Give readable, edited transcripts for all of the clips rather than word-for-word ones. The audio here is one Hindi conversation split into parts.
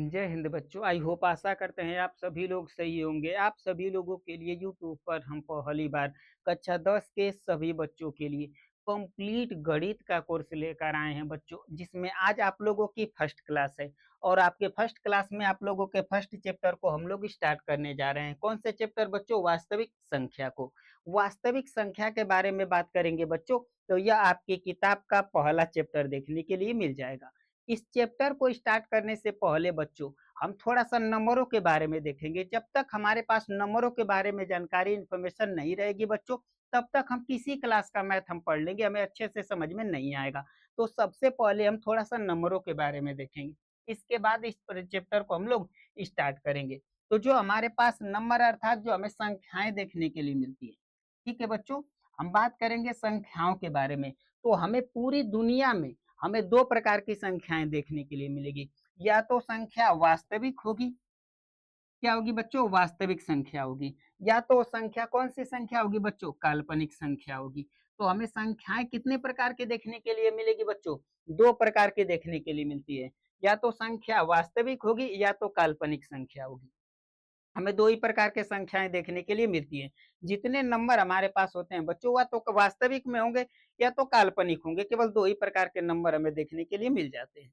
जय हिंद बच्चों। आई होप आशा करते हैं आप सभी लोग सही होंगे। आप सभी लोगों के लिए यूट्यूब पर हम पहली बार कक्षा 10 के सभी बच्चों के लिए कंप्लीट गणित का कोर्स लेकर आए हैं बच्चों, जिसमें आज आप लोगों की फर्स्ट क्लास है। और आपके फर्स्ट क्लास में आप लोगों के फर्स्ट चैप्टर को हम लोग स्टार्ट करने जा रहे हैं। कौन से चैप्टर बच्चों? वास्तविक संख्या को। वास्तविक संख्या के बारे में बात करेंगे बच्चों, तो यह आपकी किताब का पहला चैप्टर देखने के लिए मिल जाएगा। इस चैप्टर को स्टार्ट करने से पहले बच्चों हम थोड़ा-सा नंबरों के बारे में देखेंगे। जब तक हमारे पास नंबरों के बारे में जानकारी इन्फॉर्मेशन नहीं रहेगी बच्चों, तब तक हम किसी क्लास का मैथ हम पढ़ लेंगे, हमें अच्छे से समझ में नहीं आएगा। तो सबसे पहले हम थोड़ा-सा नंबरों के बारे में देखेंगे। इसके बाद इस चैप्टर को हम लोग स्टार्ट करेंगे। तो जो हमारे पास नंबर अर्थात जो हमें संख्याएँ देखने के लिए मिलती है, ठीक है बच्चों? हम बात करेंगे संख्याओं के बारे में। तो हमें पूरी दुनिया में हमें 2 प्रकार की संख्याएँ देखने के लिए मिलेगी। या तो संख्या वास्तविक होगी, क्या होगी बच्चों? वास्तविक संख्या होगी। या तो संख्या कौन-सी संख्या होगी बच्चों? काल्पनिक संख्या होगी। तो हमें संख्याएँ कितने प्रकार के देखने के लिए मिलेगी बच्चों? 2 प्रकार की देखने के लिए मिलती है। या तो संख्या वास्तविक होगी या तो काल्पनिक संख्या होगी। हमें 2 ही प्रकार के संख्याएँ देखने के लिए मिलती हैं। जितने नंबर हमारे पास होते हैं बच्चों, वह तो वास्तविक में होंगे या तो काल्पनिक होंगे। केवल 2 ही प्रकार के नंबर हमें देखने के लिए मिल जाते हैं।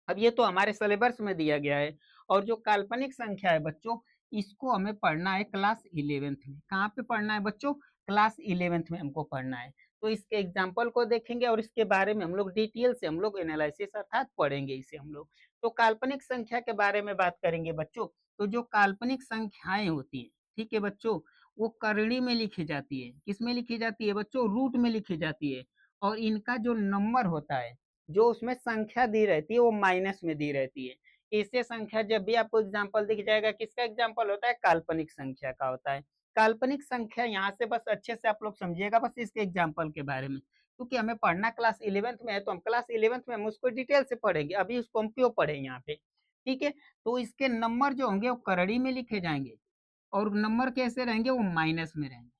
अब ये तो हमारे सिलेबस में दिया गया है। और जो काल्पनिक संख्या है बच्चों, इसको हमें पढ़ना है क्लास 11th में। कहाँ पे पढ़ना है बच्चों? क्लास 11th में हमको पढ़ना है। तो इसके एग्जाम्पल को देखेंगे और इसके बारे में हम लोग डिटेल से हम लोग एनालिसिस अर्थात पढ़ेंगे इसे हम लोग। तो काल्पनिक संख्या के बारे में बात करेंगे बच्चों, तो जो काल्पनिक संख्याएँ होती हैं, ठीक है बच्चों, वो करड़ी में लिखी जाती है। किसमें लिखी जाती है बच्चों? रूट में लिखी जाती है। और इनका जो नंबर होता है, जो उसमें संख्या दी रहती है वो माइनस में दी रहती है। इससे संख्या जब भी आपको एग्जाम्पल दिख जाएगा, किसका एग्जाम्पल होता है? काल्पनिक संख्या का होता है। काल्पनिक संख्या यहाँ से बस अच्छे से आप लोग समझिएगा बस इसके एग्जाम्पल के बारे में। क्योंकि हमें पढ़ना क्लास 11th में है, तो हम क्लास 11th में हम उसको डिटेल से पढ़ेंगे। अभी उसको हम क्यों पढ़े यहाँ पे? ठीक है? तो इसके नंबर जो होंगे वो करड़ी में लिखे जाएँगे और नंबर कैसे रहेंगे? वो माइनस में रहेंगे।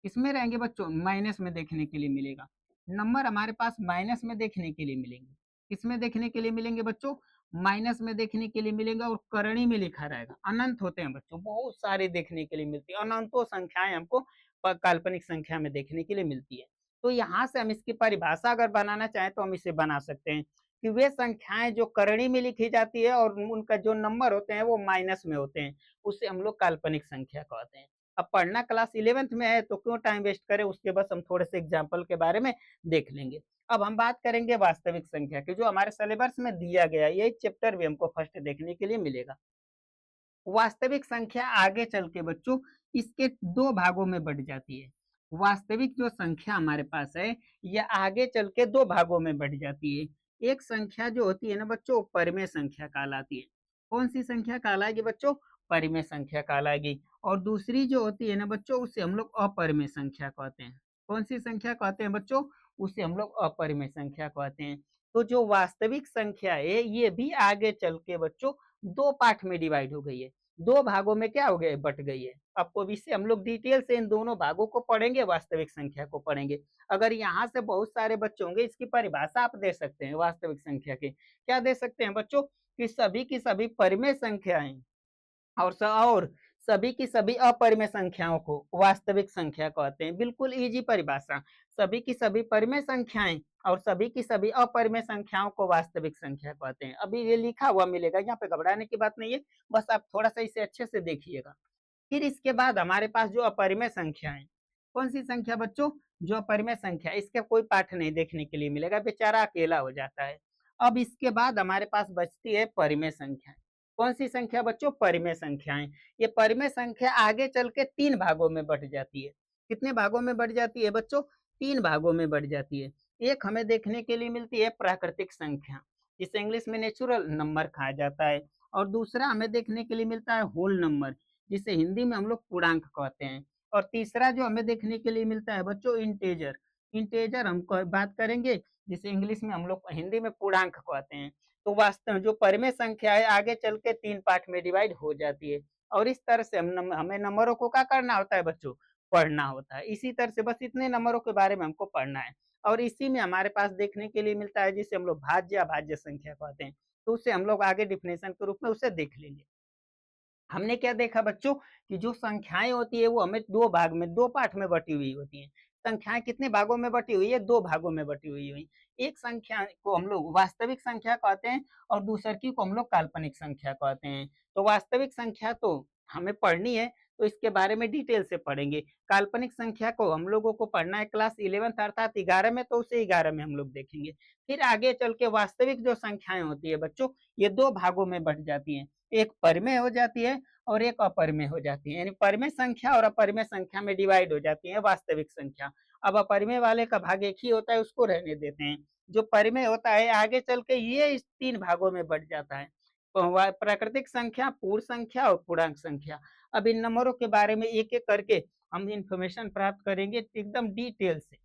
किसमें रहेंगे बच्चों? माइनस में देखने के लिए मिलेगा। नंबर हमारे पास माइनस में देखने के लिए मिलेंगे। किसमें देखने के लिए मिलेंगे बच्चों? माइनस में देखने के लिए मिलेंगे और करणी में लिखा रहेगा। अनंत होते हैं बच्चों, बहुत सारे देखने के लिए मिलती है। अनंतों संख्याएँ हमको काल्पनिक संख्या में देखने के लिए मिलती है। तो यहाँ से हम इसकी परिभाषा अगर बनाना चाहें तो हम इसे बना सकते हैं कि वे संख्याएँ जो करणी में लिखी जाती है और उनका जो नंबर होते हैं वो माइनस में होते हैं, उसे हम लोग काल्पनिक संख्या कहते हैं। अब पढ़ना क्लास 11th में है तो क्यों टाइम वेस्ट करें, उसके बस हम थोड़े से एग्जाम्पल के बारे में देख लेंगे। अब हम बात करेंगे वास्तविक संख्या की, जो हमारे सिलेबस में दिया गया है, यही चैप्टर भी हमको फर्स्ट देखने के लिए मिलेगा। वास्तविक संख्या आगे चल के बच्चों इसके 2 भागों में बँट जाती है। वास्तविक जो संख्या हमारे पास है, यह आगे चल के 2 भागों में बँट जाती है। एक संख्या जो होती है ना बच्चों, परिमेय संख्या कहलाती है। कौन-सी संख्या कहलाएगी बच्चों? परिमेय संख्या कहलाएगी। और दूसरी जो होती है ना बच्चों, उसे हम लोग अपरिमेय संख्या कहते हैं। कौन-सी संख्या कहते हैं बच्चों? उसे हम लोग अपरिमेय संख्या कहते हैं। तो जो वास्तविक संख्या है, ये भी आगे चल के बच्चों 2 पार्ट में डिवाइड हो गई है। 2 भागों में क्या हो गया है? बँट गई है। आपको अभी से हम लोग डिटेल से इन दोनों भागों को पढ़ेंगे, वास्तविक संख्या को पढ़ेंगे। अगर यहाँ से बहुत सारे बच्चे होंगे, इसकी परिभाषा आप दे सकते हैं वास्तविक संख्या की। क्या दे सकते हैं बच्चों? कि सभी की सभी परिमेय संख्याएँ और सभी की सभी अपरिमेय संख्याओं को वास्तविक संख्या कहते हैं। बिल्कुल ईज़ी परिभाषा। सभी की सभी परिमेय संख्याएँ और सभी की सभी अपरिमेय संख्याओं को वास्तविक संख्या कहते हैं। अभी ये लिखा हुआ मिलेगा, यहाँ पे घबराने की बात नहीं है, बस आप थोड़ा-सा इसे अच्छे से देखिएगा। फिर इसके बाद हमारे पास जो अपरिमेय संख्या है, कौन-सी संख्या बच्चों? जो अपरिमेय संख्या है, इसका कोई पाठ नहीं देखने के लिए मिलेगा, बेचारा अकेला हो जाता है। अब इसके बाद हमारे पास बचती है परिमेय संख्याएँ। कौन-सी संख्या बच्चों? परिमेय संख्याएँ। ये परिमेय संख्या आगे चल के 3 भागों में बँट जाती है। कितने भागों में बँट जाती है बच्चों? 3 भागों में बँट जाती है। एक हमें देखने के लिए मिलती है प्राकृतिक संख्या, जिसे इंग्लिश में नेचुरल नंबर कहा जाता है। और दूसरा हमें देखने के लिए मिलता है होल नंबर, जिसे हिंदी में हम लोग पूर्णांक कहते हैं। और तीसरा जो हमें देखने के लिए मिलता है बच्चों, इंटीजर। इंटीजर हम बात करेंगे, जिसे इंग्लिश में हम लोग हिंदी में पूर्णांक कहते हैं। तो वास्तव में जो परिमेय संख्या है आगे चल के 3 पार्ट में डिवाइड हो जाती है। और इस तरह से हमें नंबरों को क्या करना होता है बच्चों? पढ़ना होता है। इसी तरह से बस इतने नंबरों के बारे में हमको पढ़ना है। और इसी में हमारे पास देखने के लिए मिलता है जिसे हम लोग भाज्य अभाज्य संख्या कहते हैं। तो उसे हम लोग आगे डेफिनेशन के रूप में उसे देख लेंगे। हमने क्या देखा बच्चों कि जो संख्याएँ होती है वो हमें 2 भाग में 2 पार्ट में बटी हुई होती हैं। संख्याएँ कितने भागों में बटी हुई है? 2 भागों में बटी हुई। एक संख्या को हम लोग वास्तविक संख्या कहते हैं और दूसर की को हम लोग काल्पनिक संख्या कहते हैं। तो वास्तविक संख्या तो हमें पढ़नी है, तो इसके बारे में डिटेल से पढ़ेंगे। काल्पनिक संख्या को हम लोगों को पढ़ना है क्लास 11th अर्थात 11 में, तो उसे 11 में हम लोग देखेंगे। फिर आगे चल के वास्तविक जो संख्याएँ होती है बच्चों, ये 2 भागों में बँट जाती हैं। एक परिमेय हो जाती है और एक अपरिमेय हो जाती है, यानी परिमेय संख्या और अपरिमेय संख्या में डिवाइड हो जाती है वास्तविक संख्या। अब अपरिमेय वाले का भाग एक ही होता है, उसको रहने देते हैं। जो परिमेय होता है आगे चल के ये इस 3 भागों में बँट जाता है। प्राकृतिक संख्या, पूर्ण संख्या और पूर्णांक संख्या। अब इन नंबरों के बारे में एक-एक करके हम इन्फॉर्मेशन प्राप्त करेंगे एकदम डिटेल से।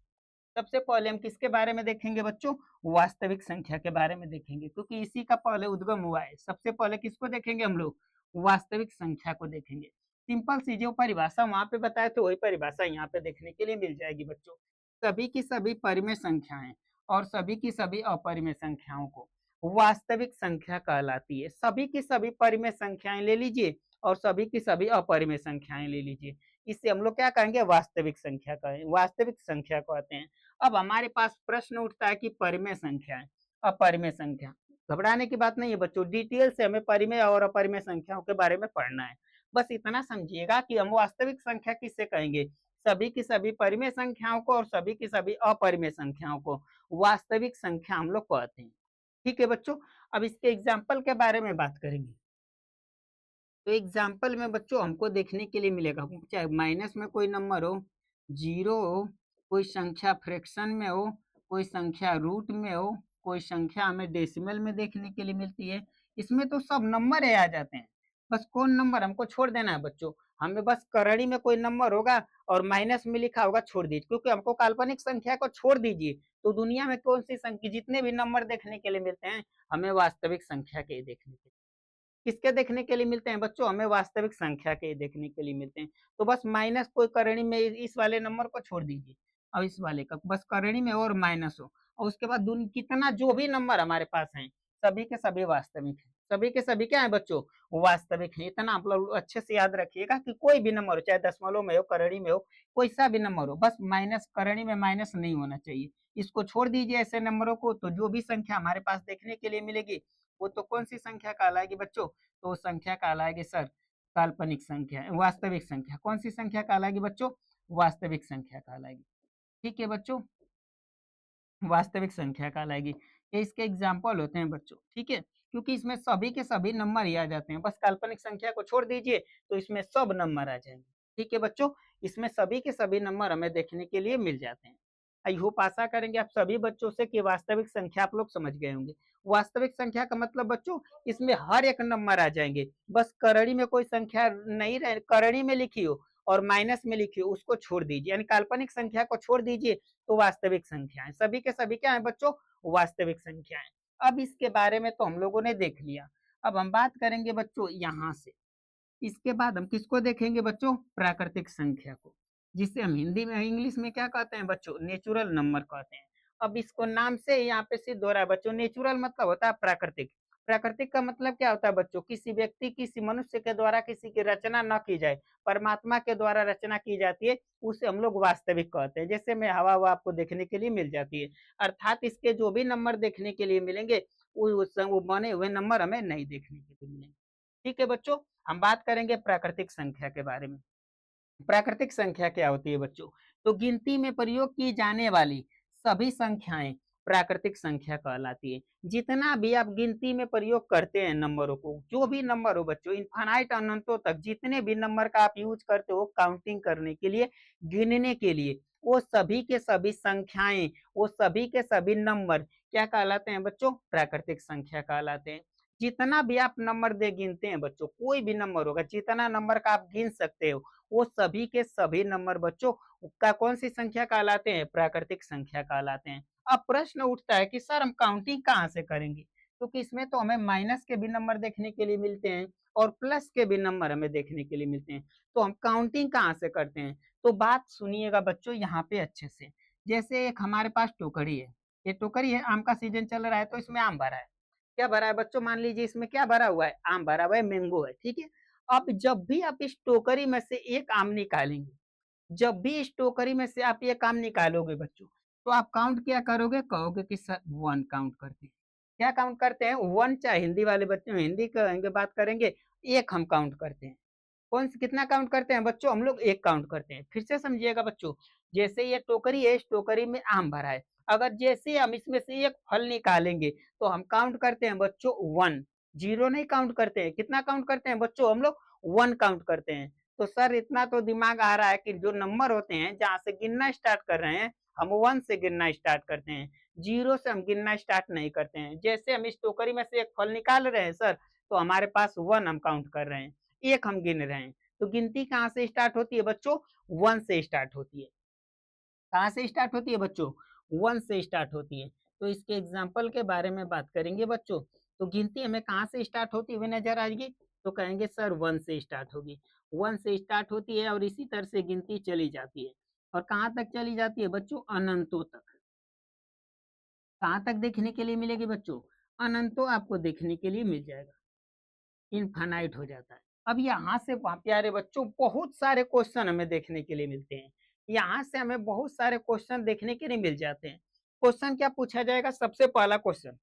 सबसे पहले हम किसके बारे में देखेंगे बच्चों? वास्तविक संख्या के बारे में देखेंगे, क्योंकि इसी का पहले उद्गम हुआ है। सबसे पहले किसको देखेंगे हम लोग? वास्तविक संख्या को देखेंगे। सिंपल सी जो परिभाषा वहाँ पे बताए थे वही परिभाषा यहाँ पे देखने के लिए मिल जाएगी बच्चों। सभी की सभी परिमेय संख्याएँ और सभी की सभी अपरिमेय संख्याओं को वास्तविक संख्या कहलाती है। सभी की सभी परिमेय संख्याएँ ले लीजिए और सभी की सभी अपरिमेय संख्याएँ ले लीजिए। इसे हम लोग क्या कहेंगे? वास्तविक संख्या कहें वास्तविक संख्या कहते हैं। अब हमारे पास प्रश्न उठता है कि परिमेय संख्या है, अपरिमेय संख्या। घबराने की बात नहीं है बच्चों, डिटेल से हमें परिमेय और अपरिमेय संख्याओं के बारे में पढ़ना है। बस इतना समझिएगा कि हम वास्तविक संख्या किसे कहेंगे? सभी की सभी परिमेय संख्याओं को और सभी की सभी अपरिमेय संख्याओं को वास्तविक संख्या हम लोग कहते हैं। ठीक है बच्चों, अब इसके एग्जाम्पल के बारे में बात करेंगे। तो एग्जाम्पल में बच्चों हमको देखने के लिए मिलेगा, चाहे माइनस में कोई नंबर हो, जीरो हो, कोई संख्या फ्रैक्शन में हो, कोई संख्या रूट में हो, कोई संख्या हमें डेसिमल में देखने के लिए मिलती है। इसमें तो सब नंबर आ जाते हैं। बस कौन नंबर हमको छोड़ देना है बच्चों, हमें बस करड़ी में कोई नंबर होगा और माइनस में लिखा होगा छोड़ दीजिए, क्योंकि हमको काल्पनिक संख्या को छोड़ दीजिए तो दुनिया में कौन सी संख्या जितने भी नंबर देखने के लिए मिलते हैं हमें वास्तविक संख्या के देखने के लिए। किसके देखने के लिए मिलते हैं बच्चों? हमें वास्तविक संख्या के देखने के लिए मिलते हैं। तो बस माइनस कोई करणी में इस वाले नंबर को छोड़ दीजिए और इस वाले का बस करणी में और माइनस हो और उसके बाद कितना जो भी नंबर हमारे पास हैं, सभी के सभी वास्तविक हैं। सभी के सभी क्या है बच्चों? वास्तविक हैं। इतना आप लोग अच्छे से याद रखिएगा कि कोई भी नंबर हो, चाहे दशमलव में हो, करणी में हो, कोई सा भी नंबर हो, बस माइनस करणी में माइनस नहीं होना चाहिए। इसको छोड़ दीजिए ऐसे नंबरों को, तो जो भी संख्या हमारे पास देखने के लिए मिलेगी वो तो कौन सी संख्या कहलाएगी बच्चों? तो संख्या कहलाएगी सर काल्पनिक संख्या, वास्तविक संख्या। कौन सी संख्या कहलाएगी बच्चों? वास्तविक संख्या कहलाएगी। ठीक है बच्चों, वास्तविक संख्या कहलाएगी। ये इसके एग्जाम्पल होते हैं बच्चों, ठीक है, क्योंकि इसमें सभी के सभी नंबर ही आ जाते हैं। बस काल्पनिक संख्या को छोड़ दीजिए तो इसमें सब नंबर आ जाएंगे। ठीक है बच्चों, इसमें सभी के सभी नंबर हमें देखने के लिए मिल जाते हैं। आई होप आशा करेंगे आप सभी बच्चों से कि वास्तविक संख्या आप लोग समझ गए होंगे। वास्तविक संख्या का मतलब बच्चों इसमें हर एक नंबर आ जाएंगे। बस करड़ी में कोई संख्या नहीं रहे, करड़ी में लिखी हो और माइनस में लिखी हो उसको छोड़ दीजिए, यानी काल्पनिक संख्या को छोड़ दीजिए तो वास्तविक संख्याएं सभी के सभी क्या है बच्चों? वास्तविक संख्याएं। अब इसके बारे में तो हम लोगों ने देख लिया। अब हम बात करेंगे बच्चों यहाँ से, इसके बाद हम किसको देखेंगे बच्चों? प्राकृतिक संख्या को, जिसे हम हिंदी में इंग्लिश में क्या कहते हैं बच्चों? नेचुरल नंबर कहते हैं। अब इसको नाम से यहाँ पे सिद्ध हो रहा है बच्चों, नेचुरल मतलब होता है प्राकृतिक। प्राकृतिक का मतलब क्या होता है बच्चों? किसी व्यक्ति किसी मनुष्य के द्वारा किसी की रचना न की जाए, परमात्मा के द्वारा रचना की जाती है, उसे हम लोग वास्तविक कहते हैं। जैसे में हवा हवा आपको देखने के लिए मिल जाती है, अर्थात इसके जो भी नंबर देखने के लिए मिलेंगे वो बने हुए नंबर हमें नहीं देखने के लिए मिलेंगे। ठीक है बच्चों, हम बात करेंगे प्राकृतिक संख्या के बारे में। प्राकृतिक संख्या क्या होती है बच्चों? तो गिनती में प्रयोग की जाने वाली सभी संख्याएं प्राकृतिक संख्या कहलाती है। जितना भी आप गिनती में प्रयोग करते हैं नंबरों को, जो भी नंबर हो बच्चों, इनफाइनाइट अनंतों तक जितने भी नंबर का आप यूज करते हो काउंटिंग करने के लिए, गिनने के लिए, वो सभी के सभी संख्याएं, वो सभी के सभी नंबर क्या कहलाते हैं बच्चों? प्राकृतिक संख्या कहलाते हैं। जितना भी आप नंबर दे गिनते हैं बच्चों, कोई भी नंबर होगा, जितना नंबर का आप गिन सकते हो वो सभी के सभी नंबर बच्चों का कौन सी संख्या कहलाते हैं? प्राकृतिक संख्या कहलाते हैं। अब प्रश्न उठता है कि सर हम काउंटिंग कहाँ से करेंगे? क्योंकि इसमें तो हमें माइनस के भी नंबर देखने के लिए मिलते हैं और प्लस के भी नंबर हमें देखने के लिए मिलते हैं, तो हम काउंटिंग कहाँ से करते हैं? तो बात सुनिएगा बच्चों यहाँ पे अच्छे से। जैसे एक हमारे पास टोकरी है, ये टोकरी है, आम का सीजन चल रहा है तो इसमें आम भरा है। क्या भरा है बच्चों? मान लीजिए इसमें क्या भरा हुआ है? आम भरा हुआ है, मैंगो है, ठीक है? अब जब भी आप इस टोकरी में से एक आम निकालेंगे, जब भी इस टोकरी में से आप ये काम निकालोगे बच्चों, तो आप काउंट क्या करोगे? कहोगे कि सर 1 काउंट करते हैं। क्या काउंट करते हैं? 1 चाहे हिंदी वाले बच्चे हिंदी कहेंगे बात करेंगे, 1 हम काउंट करते हैं। कौन स कितना काउंट करते हैं बच्चों? हम लोग 1 काउंट करते हैं। फिर से समझिएगा बच्चों, जैसे ये टोकरी है, इस टोकरी में आम भरा है। अगर जैसे ही हम इसमें से एक फल निकालेंगे, तो हम काउंट करते हैं बच्चों 1, 0 नहीं काउंट करते हैं। कितना काउंट करते हैं बच्चों? हम लोग 1 काउंट करते हैं। तो सर इतना तो दिमाग आ रहा है कि जो नंबर होते हैं, जहाँ से गिनना स्टार्ट कर रहे हैं, हम 1 से गिनना स्टार्ट करते हैं, 0 से हम गिनना स्टार्ट नहीं करते हैं। जैसे हम इस टोकरी में से एक फल निकाल रहे हैं सर, तो हमारे पास 1 हम काउंट कर रहे हैं, 1 हम गिन रहे हैं। तो गिनती कहाँ से स्टार्ट होती है बच्चों? 1 से स्टार्ट होती है। कहाँ से स्टार्ट होती है बच्चों? 1 से स्टार्ट होती है। तो इसके एग्जाम्पल के बारे में बात करेंगे बच्चों। तो गिनती हमें कहाँ से स्टार्ट होती हुई नजर आएगी? तो कहेंगे सर 1 से स्टार्ट होगी। 1 से स्टार्ट होती है और इसी तरह से गिनती चली जाती है। और कहाँ तक चली जाती है बच्चों? अनंतों तक। कहाँ तक देखने के लिए मिलेगी बच्चों? अनंतों आपको देखने के लिए मिल जाएगा। इनफाइनाइट हो जाता है। अब यहाँ से प्यारे बच्चों बहुत सारे क्वेश्चन हमें देखने के लिए मिलते हैं। यहाँ से हमें बहुत सारे क्वेश्चन देखने के लिए मिल जाते हैं। क्वेश्चन क्या पूछा जाएगा? सबसे पहला क्वेश्चन,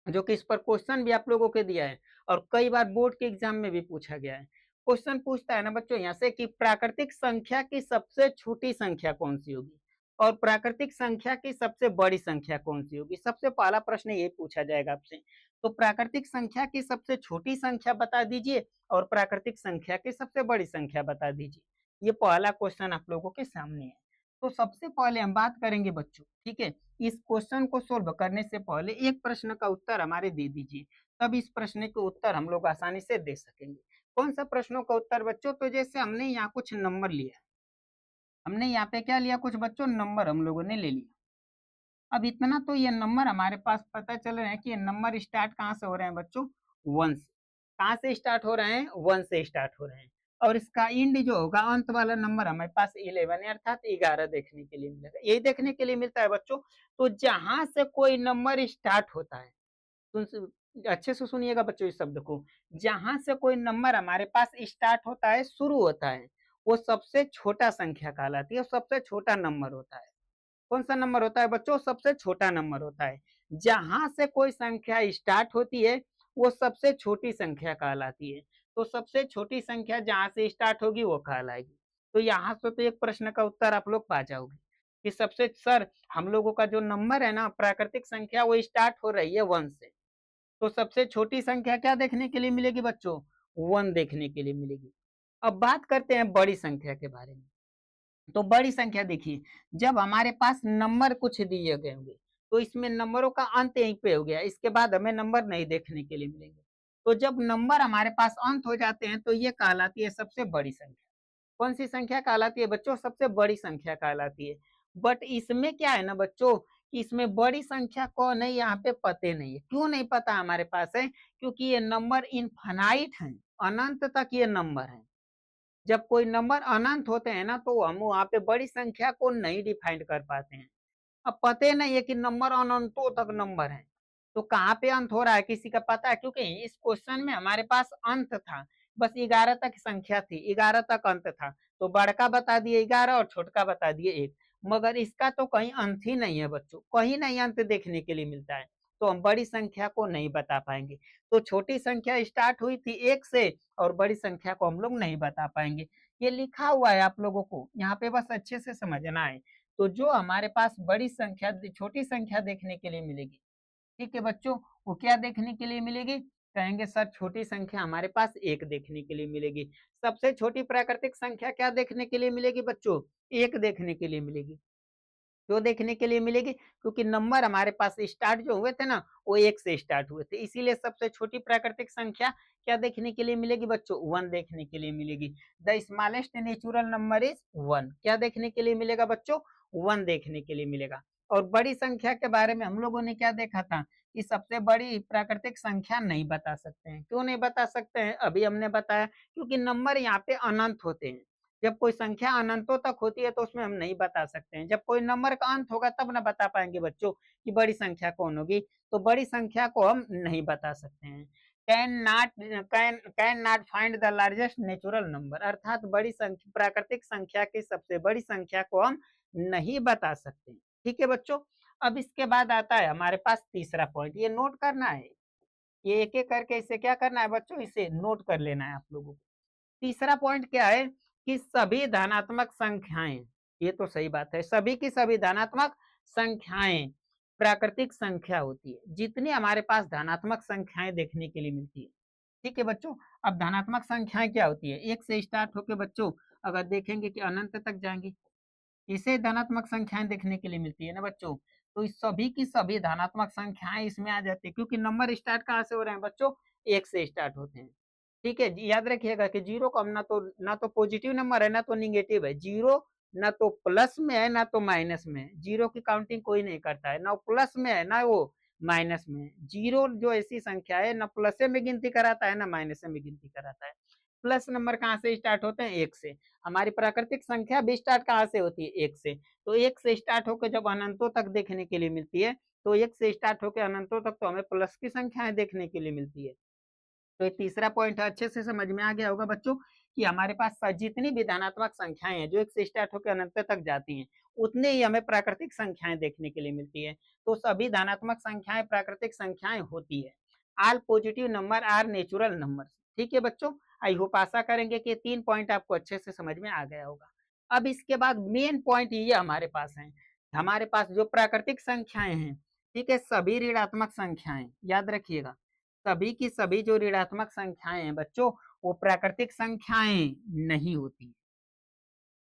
जो कि इस पर क्वेश्चन भी आप लोगों के दिया है और कई बार बोर्ड के एग्जाम में भी पूछा गया है। क्वेश्चन पूछता है ना बच्चों यहाँ से कि प्राकृतिक संख्या की सबसे छोटी संख्या कौन सी होगी और प्राकृतिक संख्या की सबसे बड़ी संख्या कौन सी होगी? सबसे पहला प्रश्न ये पूछा जाएगा आपसे। तो प्राकृतिक संख्या की सबसे छोटी संख्या बता दीजिए और प्राकृतिक संख्या की सबसे बड़ी संख्या बता दीजिए। ये पहला क्वेश्चन आप लोगों के सामने है। तो सबसे पहले हम बात करेंगे बच्चों, ठीक है? इस क्वेश्चन को सोल्व करने से पहले एक प्रश्न का उत्तर हमारे दे दीजिए, तब इस प्रश्न के उत्तर हम लोग आसानी से दे सकेंगे। कौन सा प्रश्नों का उत्तर बच्चों? तो जैसे हमने यहाँ कुछ नंबर लिया, हमने यहाँ पे क्या लिया? कुछ बच्चों नंबर हम लोगों ने ले लिया। अब इतना तो ये नंबर हमारे पास पता चल रहे हैं कि ये नंबर स्टार्ट कहाँ से हो रहे हैं बच्चों? 1 से। कहाँ से स्टार्ट हो रहे हैं? 1 से स्टार्ट हो रहे हैं। और इसका इंड जो होगा, अंत वाला नंबर हमारे पास 11 है, अर्थात 11 देखने के लिए मिलेगा। यही देखने के लिए मिलता है बच्चों। तो जहां से कोई नंबर स्टार्ट होता है, अच्छे से सुनिएगा बच्चों इस शब्द को, जहां से कोई नंबर हमारे पास स्टार्ट होता है, शुरू होता है, वो सबसे छोटा संख्या कहलाती है, सबसे छोटा नंबर होता है। कौन सा नंबर होता है बच्चों? सबसे छोटा नंबर होता है। जहां से कोई संख्या स्टार्ट होती है, वो सबसे छोटी संख्या कहलाती है। तो सबसे छोटी संख्या जहां से स्टार्ट होगी वो कहलाएगी। तो यहाँ से तो एक प्रश्न का उत्तर आप लोग पा जाओगे कि सबसे सर हम लोगों का जो नंबर है ना, प्राकृतिक संख्या, वो स्टार्ट हो रही है 1 से। तो सबसे छोटी संख्या क्या देखने के लिए मिलेगी बच्चों? 1 देखने के लिए मिलेगी। अब बात करते हैं बड़ी संख्या के बारे में। तो बड़ी संख्या देखिए, जब हमारे पास नंबर कुछ दिए गए होंगे, तो इसमें नंबरों का अंत यहीं पे हो गया, इसके बाद हमें नंबर नहीं देखने के लिए मिलेंगे। तो जब नंबर हमारे पास अंत हो जाते हैं, तो ये कहलाती है सबसे बड़ी संख्या। कौन सी संख्या कहलाती है बच्चों? सबसे बड़ी संख्या कहलाती है। बट इसमें क्या है ना बच्चों, कि इसमें बड़ी संख्या कौन है यहाँ पे पते नहीं है। क्यों नहीं पता हमारे पास है? क्योंकि ये नंबर इनफाइनाइट है, अनंत तक ये नंबर है। जब कोई नंबर अनंत होते हैं ना, तो हम वहाँ पे बड़ी संख्या को नहीं डिफाइन कर पाते हैं। अब पता ही नहीं है कि नंबर अनंतों तक नंबर है, तो कहाँ पे अंत हो रहा है किसी का पता है? क्योंकि इस क्वेश्चन में हमारे पास अंत था, बस 11 तक संख्या थी, 11 तक अंत था, तो बड़का बता दिए 11 और छोटका बता दिए 1। मगर इसका तो कहीं अंत ही नहीं है बच्चों, कहीं नहीं अंत देखने के लिए मिलता है, तो हम बड़ी संख्या को नहीं बता पाएंगे। तो छोटी संख्या स्टार्ट हुई थी 1 से और बड़ी संख्या को हम लोग नहीं बता पाएंगे। ये लिखा हुआ है आप लोगों को, यहाँ पे बस अच्छे से समझना है। तो जो हमारे पास बड़ी संख्या छोटी संख्या देखने के लिए मिलेगी, ठीक है बच्चों, वो क्या देखने के लिए मिलेगी? कहेंगे सर छोटी संख्या हमारे पास 1 देखने के लिए मिलेगी। सबसे छोटी प्राकृतिक संख्या क्या देखने के लिए मिलेगी बच्चों? 1 देखने के लिए मिलेगी। क्यों देखने के लिए मिलेगी? क्योंकि नंबर हमारे पास स्टार्ट जो हुए थे ना, वो 1 से स्टार्ट हुए थे, इसीलिए सबसे छोटी प्राकृतिक संख्या क्या देखने के लिए मिलेगी बच्चों? 1 देखने के लिए मिलेगी। The smallest natural number is 1। क्या देखने के लिए मिलेगा बच्चों? 1 देखने के लिए मिलेगा। और बड़ी संख्या के बारे में हम लोगों ने क्या देखा था कि सबसे बड़ी प्राकृतिक संख्या नहीं बता सकते हैं। क्यों नहीं बता सकते हैं? अभी हमने बताया, क्योंकि नंबर यहाँ पे अनंत होते हैं। जब कोई संख्या अनंतों तक होती है तो उसमें हम नहीं बता सकते हैं। जब कोई नंबर का अंत होगा तब ना बता पाएँगे बच्चों कि बड़ी संख्या कौन होगी। तो बड़ी संख्या को हम नहीं बता सकते हैं। Can not find the largest natural number, अर्थात बड़ी प्राकृतिक संख्या की सबसे बड़ी संख्या को हम नहीं बता सकते। ठीक है बच्चों? अब इसके बाद आता है हमारे पास तीसरा पॉइंट, ये नोट करना है। ये एक-एक करके इसे क्या करना है बच्चों, इसे नोट कर लेना है आप लोगों को। तीसरा पॉइंट क्या है कि सभी धनात्मक संख्याएँ, ये तो सही बात है, सभी की सभी धनात्मक संख्याएँ प्राकृतिक संख्या होती है। जितनी हमारे पास धनात्मक संख्याएँ देखने के लिए मिलती है। ठीक है बच्चों? अब धनात्मक संख्याएँ क्या होती है? 1 से स्टार्ट होके बच्चों अगर देखेंगे कि अनंत तक जाएँगी, इसे धनात्मक संख्याएँ देखने के लिए मिलती है ना बच्चों। तो इस सभी की सभी धनात्मक संख्याएँ इसमें आ जाती है क्योंकि नंबर स्टार्ट कहाँ से हो रहे हैं बच्चों? 1 से स्टार्ट होते हैं। ठीक है? याद रखिएगा कि 0 को हम ना तो पॉजिटिव नंबर है, ना तो नेगेटिव है। 0 ना तो प्लस में है, ना तो माइनस में है। 0 की काउंटिंग कोई नहीं करता है, ना वो प्लस में है, ना वो माइनस में है। 0 जो ऐसी संख्या है, ना प्लसे में गिनती कराता है, ना माइनसे में गिनती कराता है। प्लस नंबर कहाँ से स्टार्ट होते हैं? 1 से। हमारी प्राकृतिक संख्या भी स्टार्ट कहाँ से होती है? 1 से। तो 1 से स्टार्ट होकर जब अनंतों तक देखने के लिए मिलती है, तो 1 से स्टार्ट होकर अनंतों तक तो हमें प्लस की संख्याएँ देखने के लिए मिलती है। तो ये तीसरा पॉइंट अच्छे से समझ में आ गया होगा बच्चों कि हमारे पास जितनी भी धनात्मक संख्याएँ हैं, जो 1 से स्टार्ट होकर अनंत तक जाती हैं, उतने ही हमें प्राकृतिक संख्याएँ देखने के लिए मिलती है। तो सभी धनात्मक संख्याएँ प्राकृतिक संख्याएँ होती है। All positive number are natural numbers. ठीक है बच्चों? आई होप आशा करेंगे कि 3 पॉइंट आपको अच्छे से समझ में आ गया होगा। अब इसके बाद मेन पॉइंट ये हमारे पास हैं। हमारे पास जो प्राकृतिक संख्याएँ हैं, ठीक है? सभी ऋणात्मक संख्याएँ, याद रखिएगा। सभी की सभी जो ऋणात्मक संख्याएँ हैं बच्चों, वो प्राकृतिक संख्याएँ नहीं होती।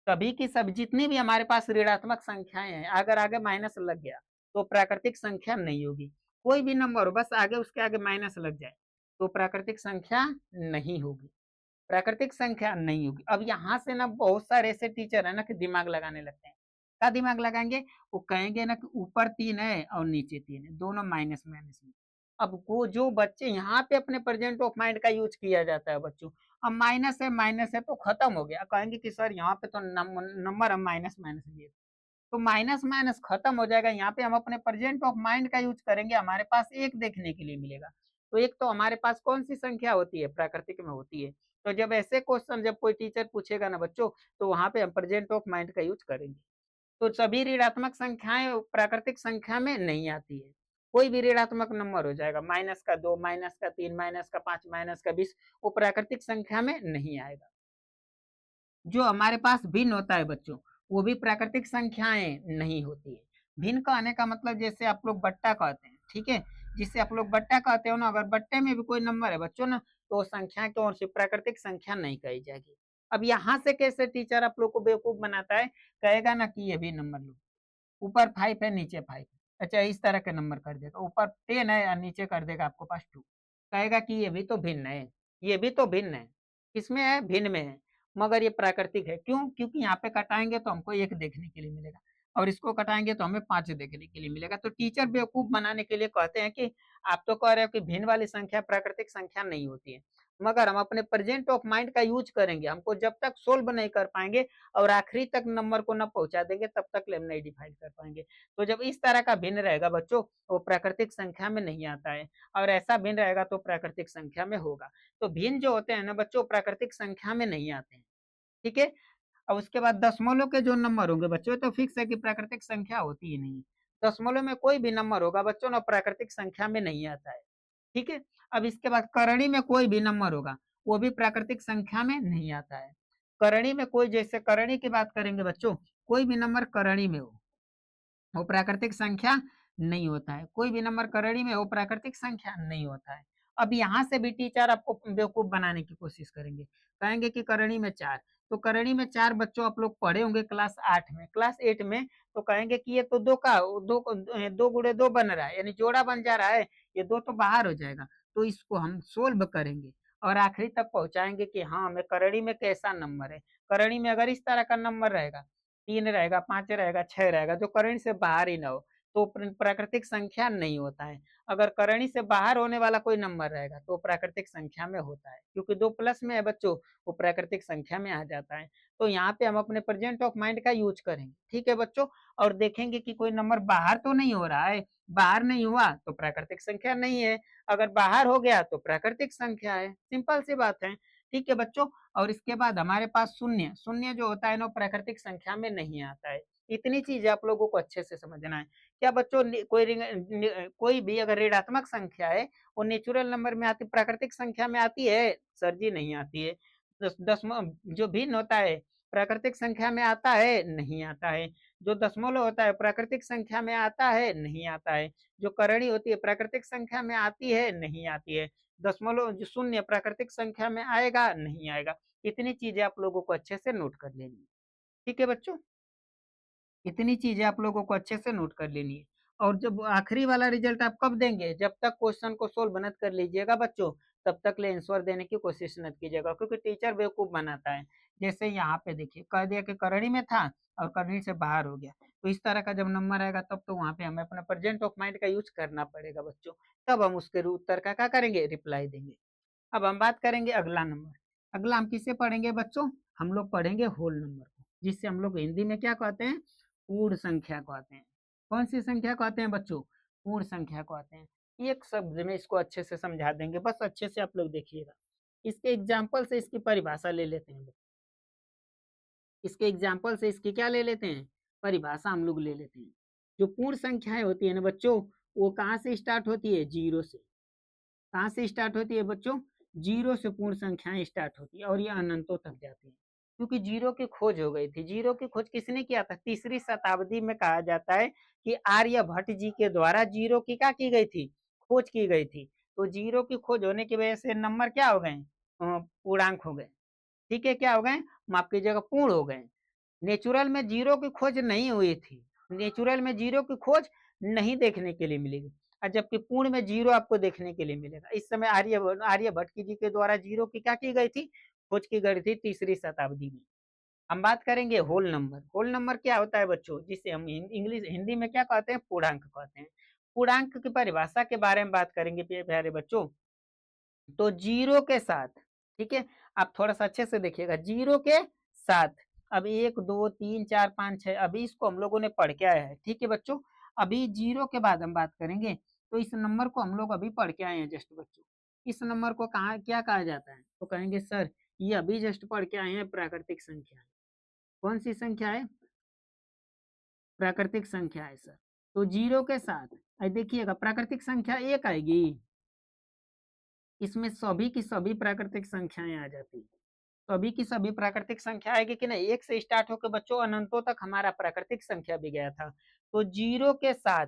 सभी की सब जितनी भी हमारे पास ऋणात्मक संख्याएँ हैं, अगर आगे माइनस लग गया, तो प्राकृतिक संख्या नहीं होगी। कोई भी नंबर हो, बस आगे उसके आगे माइनस लग जाए, तो प्राकृतिक संख्या नहीं होगी। प्राकृतिक संख्या नहीं होगी। अब यहाँ से ना बहुत सारे ऐसे टीचर है ना कि दिमाग लगाने लगते हैं। क्या दिमाग लगाएँगे? वो कहेंगे ना कि ऊपर 3 है और नीचे 3 है, दोनों माइनस माइनस में। अब वो जो बच्चे यहाँ पे अपने प्रेजेंट ऑफ माइंड का यूज़ किया जाता है बच्चों। अब माइनस है तो खत्म हो गया। कहेंगे कि सर यहाँ पे तो नंबर हम माइनस माइनस लिए। तो माइनस माइनस खत्म हो जाएगा, यहाँ पे हम अपने प्रेजेंट ऑफ माइंड का यूज़ करेंगे, हमारे पास 1 देखने के लिए मिलेगा। तो 1 तो हमारे पास कौन-सी संख्या होती है? प्राकृतिक में होती है। तो जब ऐसे क्वेश्चन जब कोई टीचर पूछेगा ना बच्चों, तो वहाँ पे हम प्रेजेंट ऑफ माइंड का यूज़ करेंगे। तो सभी ऋणात्मक संख्याएँ प्राकृतिक संख्या में नहीं आती है। कोई भी ऋणात्मक नंबर हो जाएगा, माइनस का 2, माइनस का 3, माइनस का 5, माइनस का 20, वो प्राकृतिक संख्या में नहीं आएगा। जो हमारे पास भिन्न होता है बच्चों, वो भी प्राकृतिक संख्याएँ नहीं होती है। भिन्न का आने का मतलब जैसे आप लोग बट्टा कहते हैं, ठीक है? जिसे आप लोग बट्टा कहते हो ना, अगर बट्टे में भी कोई नंबर है बच्चों ना, तो वो संख्या की ओर से प्राकृतिक संख्या नहीं कही जाएगी। अब यहाँ से कैसे टीचर आप लोग को बेवकूफ़ बनाता है, कहेगा ना कि ये भी नंबर लो, ऊपर 5 है, नीचे 5 है। अच्छा, इस तरह के नंबर कर देगा, ऊपर 10 है और नीचे कर देगा आपके पास 2। कहेगा कि ये भी तो भिन्न है, ये भी तो भिन्न है। किसमें है? भिन्न में है, मगर ये प्राकृतिक है। क्यों? क्योंकि यहाँ पे घटाएँगे तो हमको 1 देखने के लिए मिलेगा और इसको घटाएँगे तो हमें 5 देखने के लिए मिलेगा। तो टीचर बेवकूफ़ बनाने के लिए कहते हैं कि आप तो कह रहे हो कि भिन्न वाली संख्या प्राकृतिक संख्या नहीं होती है, मगर हम अपने प्रेज़ेंट ऑफ माइंड का यूज़ करेंगे। हमको जब तक सोल्व नहीं कर पाएँगे और आखिरी तक नंबर को ना पहुँचा देंगे, तब तक हम नहीं डिफाइन कर पाएँगे। तो जब इस तरह का भिन्न रहेगा बच्चों, वो प्राकृतिक संख्या में नहीं आता है और ऐसा भिन्न रहेगा तो प्राकृतिक संख्या में होगा। तो भिन्न जो होते हैं ना बच्चों, प्राकृतिक संख्या में नहीं आते हैं, ठीक है? और उसके बाद दशमलव के जो नंबर होंगे बच्चों, ये तो फिक्स है कि प्राकृतिक संख्या होती ही नहीं। दशमलव में कोई भी नंबर होगा बच्चों ना, प्राकृतिक संख्या में नहीं आता है, ठीक है? अब इसके बाद करणी में कोई भी नंबर होगा, वो भी प्राकृतिक संख्या में नहीं आता है। करणी में कोई, जैसे करणी की बात करेंगे बच्चों, कोई भी नंबर करणी में हो, वो प्राकृतिक संख्या नहीं होता है। कोई भी नंबर करड़ी में हो, प्राकृतिक संख्या नहीं होता है। अब यहाँ से भी टीचर आपको बेवकूफ़ बनाने की कोशिश करेंगे। कहेंगे कि करणी में 4, तो करणी में 4 बच्चों आप लोग पढ़े होंगे क्लास 8 में। क्लास 8 में तो कहेंगे कि ये तो 2 का 2 गुणे 2 बन रहा है, यानी जोड़ा बन जा रहा है, ये 2 तो बाहर हो जाएगा। तो इसको हम सोल्व करेंगे और आखिरी तक पहुँचाएँगे कि हाँ, हमें करणी में कैसा नंबर है। करणी में अगर इस तरह का नंबर रहेगा, 3 रहेगा, 5 रहेगा, 6 रहेगा, जो करंट से बाहर ही ना हो, तो प्राकृतिक संख्या नहीं होता है। अगर करणी से बाहर होने वाला कोई नंबर रहेगा तो प्राकृतिक संख्या में होता है, क्योंकि 2 प्लस में है बच्चों, वो प्राकृतिक संख्या में आ जाता है। तो यहाँ पे हम अपने प्रेजेंट ऑफ माइंड का यूज करेंगे, ठीक है बच्चों, और देखेंगे कि कोई नंबर बाहर तो नहीं हो रहा है, बाहर नहीं हुआ तो प्राकृतिक संख्या नहीं है, अगर बाहर हो गया तो प्राकृतिक संख्या है, सिंपल सी बात है, ठीक है बच्चों। और इसके बाद हमारे पास शून्य, शून्य जो होता है ना प्राकृतिक संख्या में नहीं आता है। इतनी चीज आप लोगों को अच्छे से समझना है। क्या बच्चों कोई भी अगर ऋणात्मक संख्या है वो नेचुरल नंबर में आती, प्राकृतिक संख्या में आती है? सर जी नहीं आती है। दसमलव जो भिन्न होता है प्राकृतिक संख्या में आता है? नहीं आता है। जो दशमलव होता है प्राकृतिक संख्या में आता है? नहीं आता है। जो करणी होती है प्राकृतिक संख्या में आती है? नहीं आती है। दशमलव जो शून्य प्राकृतिक संख्या में आएगा? नहीं आएगा। इतनी चीजें आप लोगों को अच्छे से नोट कर लेनी है, ठीक है बच्चों, इतनी चीजें आप लोगों को अच्छे से नोट कर लेनी है। और जब आखिरी वाला रिजल्ट आप कब देंगे? जब तक क्वेश्चन को सोल्व मत कर लीजिएगा बच्चों, तब तक ले आंसर देने की कोशिश मत कीजिएगा, क्योंकि टीचर बेवकूफ बनाता है। जैसे यहाँ पे देखिए कह दिया कि करणी में था और करणी से बाहर हो गया, तो इस तरह का जब नंबर आएगा तब तो वहां पे हमें अपना प्रेजेंट ऑफ माइंड का यूज करना पड़ेगा बच्चों, तब हम उसके उत्तर का क्या करेंगे? रिप्लाई देंगे। अब हम बात करेंगे अगला नंबर। अगला हम किससे पढ़ेंगे बच्चों? हम लोग पढ़ेंगे होल नंबर को, जिससे हम लोग हिंदी में क्या कहते हैं? पूर्ण संख्या को आते हैं। कौन सी संख्या को आते हैं बच्चों? पूर्ण संख्या को आते हैं। एक शब्द में इसको अच्छे से समझा देंगे, बस अच्छे से आप लोग देखिएगा। इसके एग्जाम्पल से इसकी परिभाषा ले लेते हैं, इसके एग्जाम्पल से इसकी क्या ले लेते हैं? परिभाषा हम लोग ले लेते हैं। जो पूर्ण संख्याएं होती है ना बच्चों, वो कहाँ से स्टार्ट होती है? जीरो से। कहाँ से स्टार्ट होती है बच्चों? जीरो से पूर्ण संख्याएं स्टार्ट होती है और ये अनंतों तक जाती है, क्योंकि जीरो की खोज हो गई थी। जीरो की खोज किसने किया था? तीसरी शताब्दी में कहा जाता है कि आर्यभट्ट जी के द्वारा जीरो की क्या की गई थी? खोज की गई थी। तो जीरो की खोज होने की वजह से नंबर क्या हो गए? पूर्णांक हो गए, ठीक है, क्या हो गए? माफ कीजिएगा, पूर्ण हो गए। नेचुरल में जीरो की खोज नहीं हुई थी, नेचुरल में जीरो की खोज नहीं देखने के लिए मिलेगी, और जबकि पूर्ण में जीरो आपको देखने के लिए मिलेगा। इस समय आर्यभट्ट जी के द्वारा जीरो की क्या की गई थी? खोज की गई थी तीसरी शताब्दी में। हम बात करेंगे होल नंबर। होल नंबर क्या होता है बच्चों? जिसे हम इंग्लिश हिंदी में क्या कहते हैं? पूर्णांक कहते हैं। पूर्णांक की परिभाषा के बारे में बात करेंगे प्यारे बच्चों, तो जीरो के साथ, ठीक है, आप थोड़ा सा अच्छे से देखिएगा, जीरो के साथ अब एक दो तीन चार पाँच छह, अभी इसको हम लोगों ने पढ़ के आया है, ठीक है बच्चों। अभी जीरो के बाद हम बात करेंगे, तो इस नंबर को हम लोग अभी पढ़ के आए हैं जस्ट बच्चों। इस नंबर को कहा क्या कहा जाता है? तो कहेंगे सर ये अभी जस्ट पढ़ के आए हैं, प्राकृतिक संख्या है। कौन सी संख्या है? प्राकृतिक संख्या है सर। तो जीरो के साथ देखिएगा प्राकृतिक संख्या एक आएगी, इसमें सभी की सभी प्राकृतिक संख्याएं आ जाती है। सभी की सभी प्राकृतिक संख्या आएगी कि नहीं? एक से स्टार्ट होकर बच्चों अनंतों तक हमारा प्राकृतिक संख्या भी गया था। तो जीरो के साथ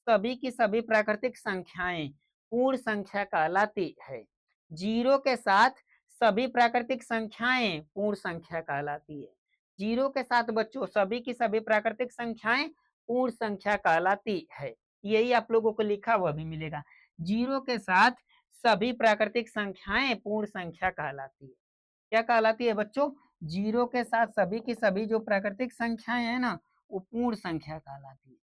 सभी की सभी प्राकृतिक संख्याएं पूर्ण संख्या कहलाती है। जीरो के साथ सभी प्राकृतिक संख्याएं पूर्ण संख्या कहलाती है। जीरो के साथ बच्चों सभी की सभी प्राकृतिक संख्याएं पूर्ण संख्या कहलाती है। यही आप लोगों को लिखा हुआ भी मिलेगा। जीरो के साथ सभी प्राकृतिक संख्याएं पूर्ण संख्या कहलाती है। क्या कहलाती है बच्चों? जीरो के साथ सभी की सभी जो प्राकृतिक संख्याएं है ना, वो पूर्ण संख्या कहलाती है।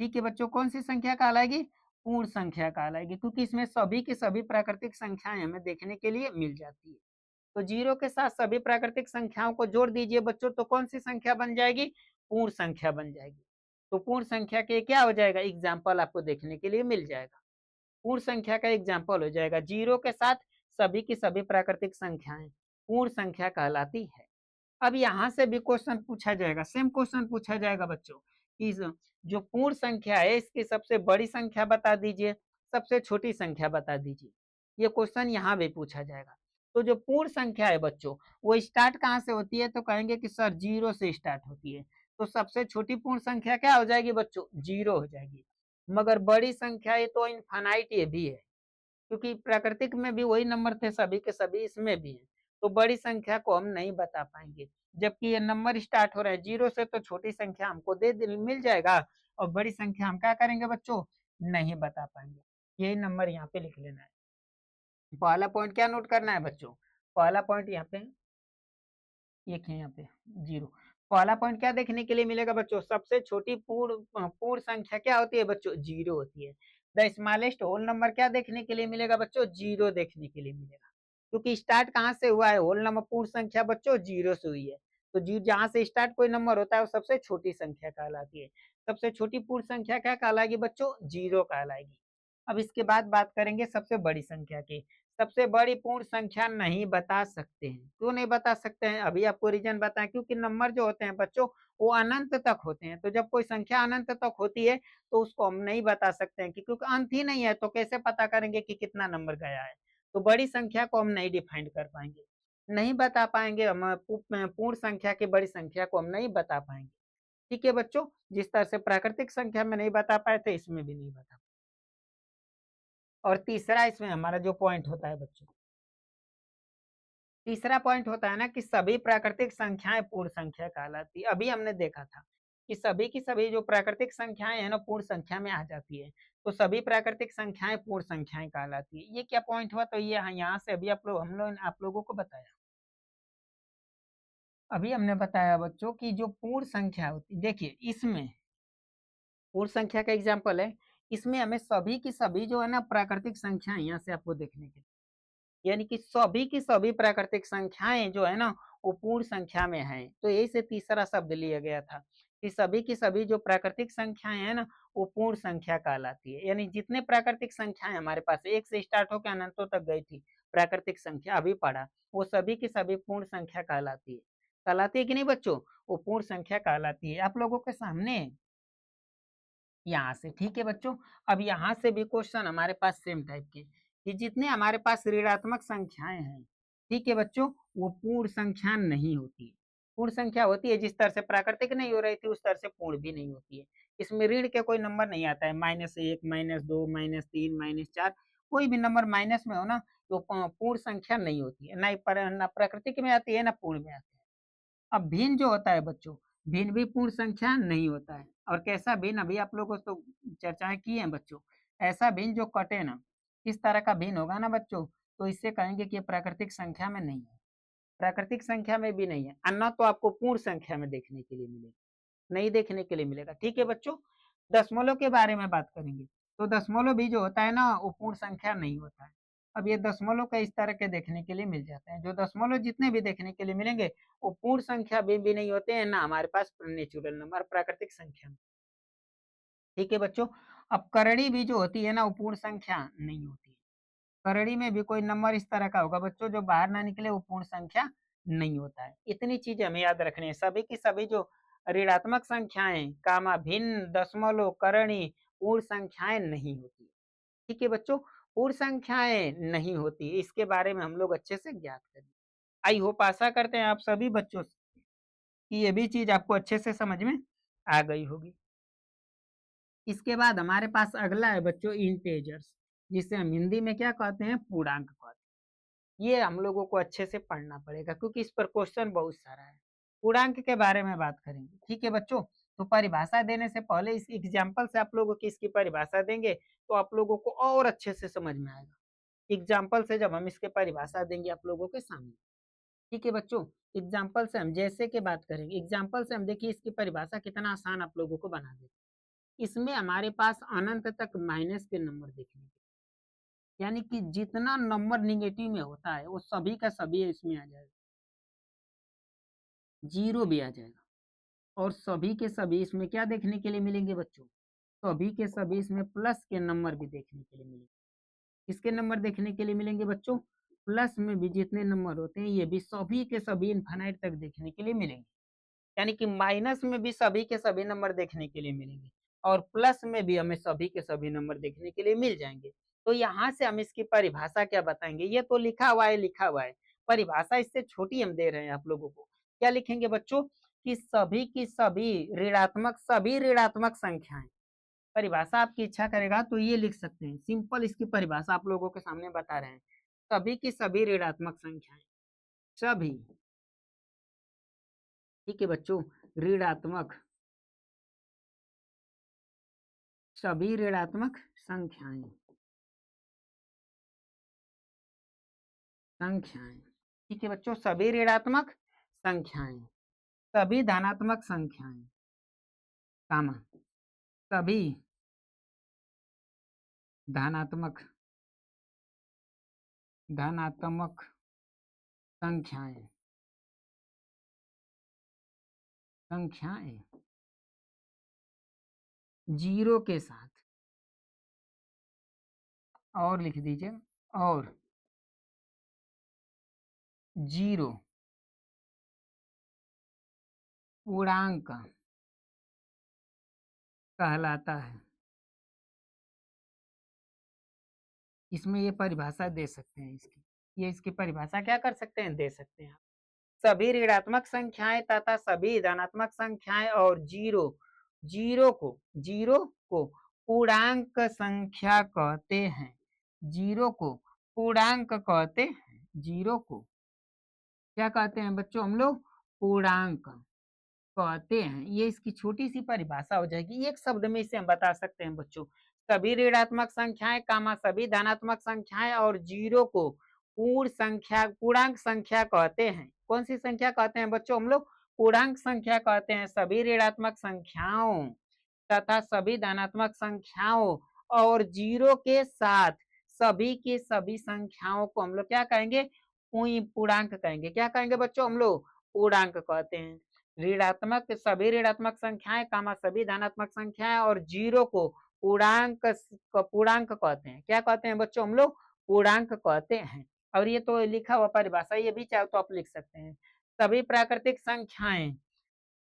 ठीक है बच्चों, कौन सी संख्या कहलाएगी? पूर्ण संख्या कहलाएगी, क्योंकि इसमें सभी की सभी प्राकृतिक संख्याएं हमें देखने के लिए मिल जाती है। तो जीरो के साथ सभी प्राकृतिक संख्याओं को जोड़ दीजिए बच्चों, तो कौन सी संख्या बन जाएगी? पूर्ण संख्या बन जाएगी। तो पूर्ण संख्या के क्या हो जाएगा? एग्जाम्पल आपको देखने के लिए मिल जाएगा। पूर्ण संख्या का एग्जाम्पल हो जाएगा जीरो के साथ सभी की सभी प्राकृतिक संख्याएं पूर्ण संख्या कहलाती है। अब यहाँ से भी क्वेश्चन पूछा जाएगा, सेम क्वेश्चन पूछा जाएगा बच्चों कि जो पूर्ण संख्या है इसकी सबसे बड़ी संख्या बता दीजिए, सबसे छोटी संख्या बता दीजिए। ये क्वेश्चन यहाँ भी पूछा जाएगा। तो जो पूर्ण संख्या है बच्चों, वो स्टार्ट कहाँ से होती है? तो कहेंगे कि सर जीरो से स्टार्ट होती है। तो सबसे छोटी पूर्ण संख्या क्या हो जाएगी बच्चों? जीरो हो जाएगी। मगर बड़ी संख्या है तो इनफाइनाइट ये भी है, क्योंकि प्राकृतिक में भी वही नंबर थे सभी के सभी, इसमें भी है। तो बड़ी संख्या को हम नहीं बता पाएंगे, जबकि ये नंबर स्टार्ट हो रहा है जीरो से, तो छोटी संख्या हमको मिल जाएगा, और बड़ी संख्या हम क्या करेंगे बच्चों? नहीं बता पाएंगे। यही नंबर यहाँ पे लिख लेना है। पहला पॉइंट क्या नोट करना है बच्चों? पहला पॉइंट यहाँ पे, एक है यहाँ पे जीरो। पहला पॉइंट क्या देखने के लिए मिलेगा बच्चों? सबसे छोटी पूर्ण संख्या क्या होती है बच्चों? जीरो होती है। द स्मॉलेस्ट होल नंबर क्या देखने के लिए मिलेगा बच्चों? जीरो देखने के लिए मिलेगा। क्योंकि स्टार्ट कहाँ से हुआ है? होल नंबर पूर्ण संख्या बच्चों जीरो से हुई है। तो जी जहाँ से स्टार्ट कोई नंबर होता है वो सबसे छोटी संख्या कहलाती है। सबसे छोटी पूर्ण संख्या क्या कहलाएगी बच्चों? जीरो कहलाएगी। अब इसके बाद बात करेंगे सबसे बड़ी संख्या की। सबसे बड़ी पूर्ण संख्या नहीं बता सकते हैं। क्यों नहीं बता सकते हैं? अभी आपको रीजन बताएं। क्योंकि नंबर जो होते हैं बच्चों वो अनंत तक होते हैं। तो जब कोई संख्या अनंत तक होती है तो उसको हम नहीं बता सकते हैं कि क्योंकि अंत ही नहीं है, तो कैसे पता करेंगे कि कितना नंबर गया है? तो बड़ी संख्या को हम नहीं डिफाइन कर पाएंगे, नहीं बता पाएंगे। हम पूर्ण संख्या की बड़ी संख्या को हम नहीं बता पाएंगे। ठीक है बच्चों, जिस तरह से प्राकृतिक संख्या में नहीं बता पाए थे, इसमें भी नहीं बता। और तीसरा इसमें हमारा जो पॉइंट होता है बच्चों, तीसरा पॉइंट होता है ना कि सभी प्राकृतिक संख्याएं पूर्ण संख्या कहलाती है। अभी हमने देखा था कि सभी की सभी जो प्राकृतिक संख्याएं हैं ना पूर्ण संख्या में आ जाती है। तो सभी प्राकृतिक संख्याएं पूर्ण संख्याएं कहलाती है। ये क्या पॉइंट हुआ? तो ये यहाँ से अभी आप लोगों को बताया। अभी हमने बताया बच्चों की जो पूर्ण संख्या होती है, देखिए इसमें पूर्ण संख्या का एग्जाम्पल है। इसमें हमें सभी की सभी जो है ना प्राकृतिक संख्या यहाँ से आपको देखने के, यानी कि सभी की सभी प्राकृतिक संख्याएं जो है ना वो पूर्ण संख्या में है। तो यही से तीसरा शब्द लिया गया था कि सभी की सभी जो प्राकृतिक संख्याएं हैं ना वो पूर्ण संख्या कहलाती है। यानी जितने प्राकृतिक संख्याएं हमारे पास एक से स्टार्ट होकर अनंतों तक गई थी प्राकृतिक संख्या, अभी पढ़ा, वो सभी की सभी पूर्ण संख्या कहलाती है। कहलाती है कि नहीं बच्चों? वो पूर्ण संख्या कहलाती है। आप लोगों के सामने यहाँ से, ठीक है बच्चों। अब यहाँ से भी क्वेश्चन हमारे पास सेम टाइप के कि जितने हमारे पास ऋणात्मक संख्याएं हैं, ठीक है बच्चों, वो पूर्ण संख्या नहीं होती है। पूर्ण संख्या होती है जिस तरह से प्राकृतिक नहीं हो रही थी उस तरह से पूर्ण भी नहीं होती है। इसमें ऋण के कोई नंबर नहीं आता है, -1, -2, -3, -4, कोई भी नंबर माइनस में हो ना तो पूर्ण संख्या नहीं होती है। ना प्राकृतिक में आती है ना पूर्ण में आती है। अब भिन्न जो होता है बच्चों, भिन्न भी पूर्ण संख्या नहीं होता है। और कैसा भिन्न? अभी आप लोगों से तो चर्चाएं की हैं बच्चों। ऐसा भिन्न जो कटे ना, इस तरह का भिन्न होगा ना बच्चों, तो इससे कहेंगे कि ये प्राकृतिक संख्या में नहीं है, प्राकृतिक संख्या में भी नहीं है। और न तो आपको पूर्ण संख्या में देखने के लिए मिलेगा, नहीं देखने के लिए मिलेगा। ठीक है बच्चों, दशमलव के बारे में बात करेंगे। तो दशमलव भी जो होता है ना वो पूर्ण संख्या नहीं होता है। अब ये दशमलव का इस तरह के देखने के लिए मिल जाते हैं। जो दशमलव जितने भी देखने के लिए मिलेंगे वो पूर्ण संख्या भी नहीं होते हैं, ना हमारे पास नेचुरल नंबर प्राकृतिक संख्या में। ठीक है बच्चों, अब करड़ी भी जो होती है ना वो पूर्ण संख्या नहीं होती है। करड़ी में भी कोई नंबर इस तरह का होगा बच्चों जो बाहर ना निकले, वो पूर्ण संख्या नहीं होता है। इतनी चीजें हमें याद रखनी है। सभी की सभी जो ऋणात्मक संख्याएं, कामा, भिन्न, दशमलव, करणी, पूर्ण संख्याएं नहीं होती। ठीक है बच्चों, पूर्ण संख्याएं नहीं होती, इसके बारे में हम लोग अच्छे से ज्ञात करें। आई होप, आशा करते हैं आप सभी बच्चों की ये भी चीज आपको अच्छे से समझ में आ गई होगी। इसके बाद हमारे पास अगला है बच्चों इंटेजर्स, जिसे हम हिंदी में क्या कहते हैं? पूर्णांक कहते हैं। ये हम लोगों को अच्छे से पढ़ना पड़ेगा क्योंकि इस पर क्वेश्चन बहुत सारा है। पूर्णांक के बारे में बात करेंगे, ठीक है बच्चों। तो परिभाषा देने से पहले इस एग्जाम्पल से आप लोगों की इसकी परिभाषा देंगे तो आप लोगों को और अच्छे से समझ में आएगा। एग्जाम्पल से जब हम इसके परिभाषा देंगे आप लोगों के सामने, ठीक है बच्चों। एग्जाम्पल से हम जैसे के बात करेंगे, एग्जाम्पल से हम देखिए इसकी परिभाषा कितना आसान आप लोगों को बना देते। इसमें हमारे पास अनंत तक माइनस के नंबर देखने के, यानी कि जितना नंबर निगेटिव में होता है वो सभी का सभी इसमें आ जाएगा, जीरो भी आ जाएगा। और सभी के सभी इसमें क्या देखने के लिए मिलेंगे बच्चों? सभी के सभी इसमें प्लस के नंबर भी देखने के लिए मिलेंगे। किसके नंबर देखने के लिए मिलेंगे बच्चों? प्लस में भी जितने नंबर होते हैं ये भी सभी के सभी इनफाइनाइट तक देखने के लिए मिलेंगे। यानी कि माइनस में भी सभी के सभी नंबर देखने के लिए मिलेंगे और प्लस में भी हमें सभी के सभी नंबर देखने के लिए मिल जाएंगे। तो यहाँ से हम इसकी परिभाषा क्या बताएंगे? ये तो लिखा हुआ है, लिखा हुआ है। परिभाषा इससे छोटी हम दे रहे हैं आप लोगों को। क्या लिखेंगे बच्चों? कि सभी की सभी ऋणात्मक संख्याएं। परिभाषा आपकी इच्छा करेगा तो ये लिख सकते हैं, सिंपल इसकी परिभाषा आप लोगों के सामने बता रहे हैं। सभी की सभी ऋणात्मक संख्याएं, सभी, ठीक है बच्चों, ऋणात्मक, सभी ऋणात्मक संख्याएं, संख्याएं, ठीक है बच्चों, सभी ऋणात्मक संख्याएं। सभी धनात्मक संख्याएं, कामा सभी धनात्मक धनात्मक संख्याएं संख्याएं जीरो के साथ, और लिख दीजिए, और जीरो पूर्णांक कहलाता है। इसमें ये परिभाषा दे सकते हैं इसकी, ये इसकी परिभाषा क्या कर सकते हैं, दे सकते हैं। सभी ऋणात्मक संख्याएं तथा सभी धनात्मक संख्याएं और जीरो जीरो को पूर्णांक संख्या कहते हैं। जीरो को पूर्णांक कहते हैं। जीरो को क्या कहते हैं बच्चों, हम लोग पूर्णांक कहते हैं। ये इसकी छोटी सी परिभाषा हो जाएगी, एक शब्द में इसे हम बता सकते हैं बच्चों। सभी ऋणात्मक संख्याएं कामा सभी धनात्मक संख्याएं और जीरो को पूर्णांक संख्या कहते हैं। कौन सी संख्या कहते हैं बच्चों, हम लोग पूर्णांक संख्या कहते हैं। सभी ऋणात्मक संख्याओं तथा सभी धनात्मक संख्याओं और जीरो के साथ सभी की सभी संख्याओं को हम लोग क्या कहेंगे, पूर्णांक कहेंगे। क्या कहेंगे बच्चों, हम लोग पूर्णांक कहते हैं। ऋणात्मक सभी ऋणात्मक संख्याएं कामा सभी धनात्मक संख्याएं और जीरो को पूर्णांक कहते हैं। क्या कहते हैं बच्चों, हम लोग पूर्णांक कहते हैं। और ये तो लिखा हुआ परिभाषा, ये भी चाहे तो आप लिख सकते हैं। सभी प्राकृतिक संख्याएं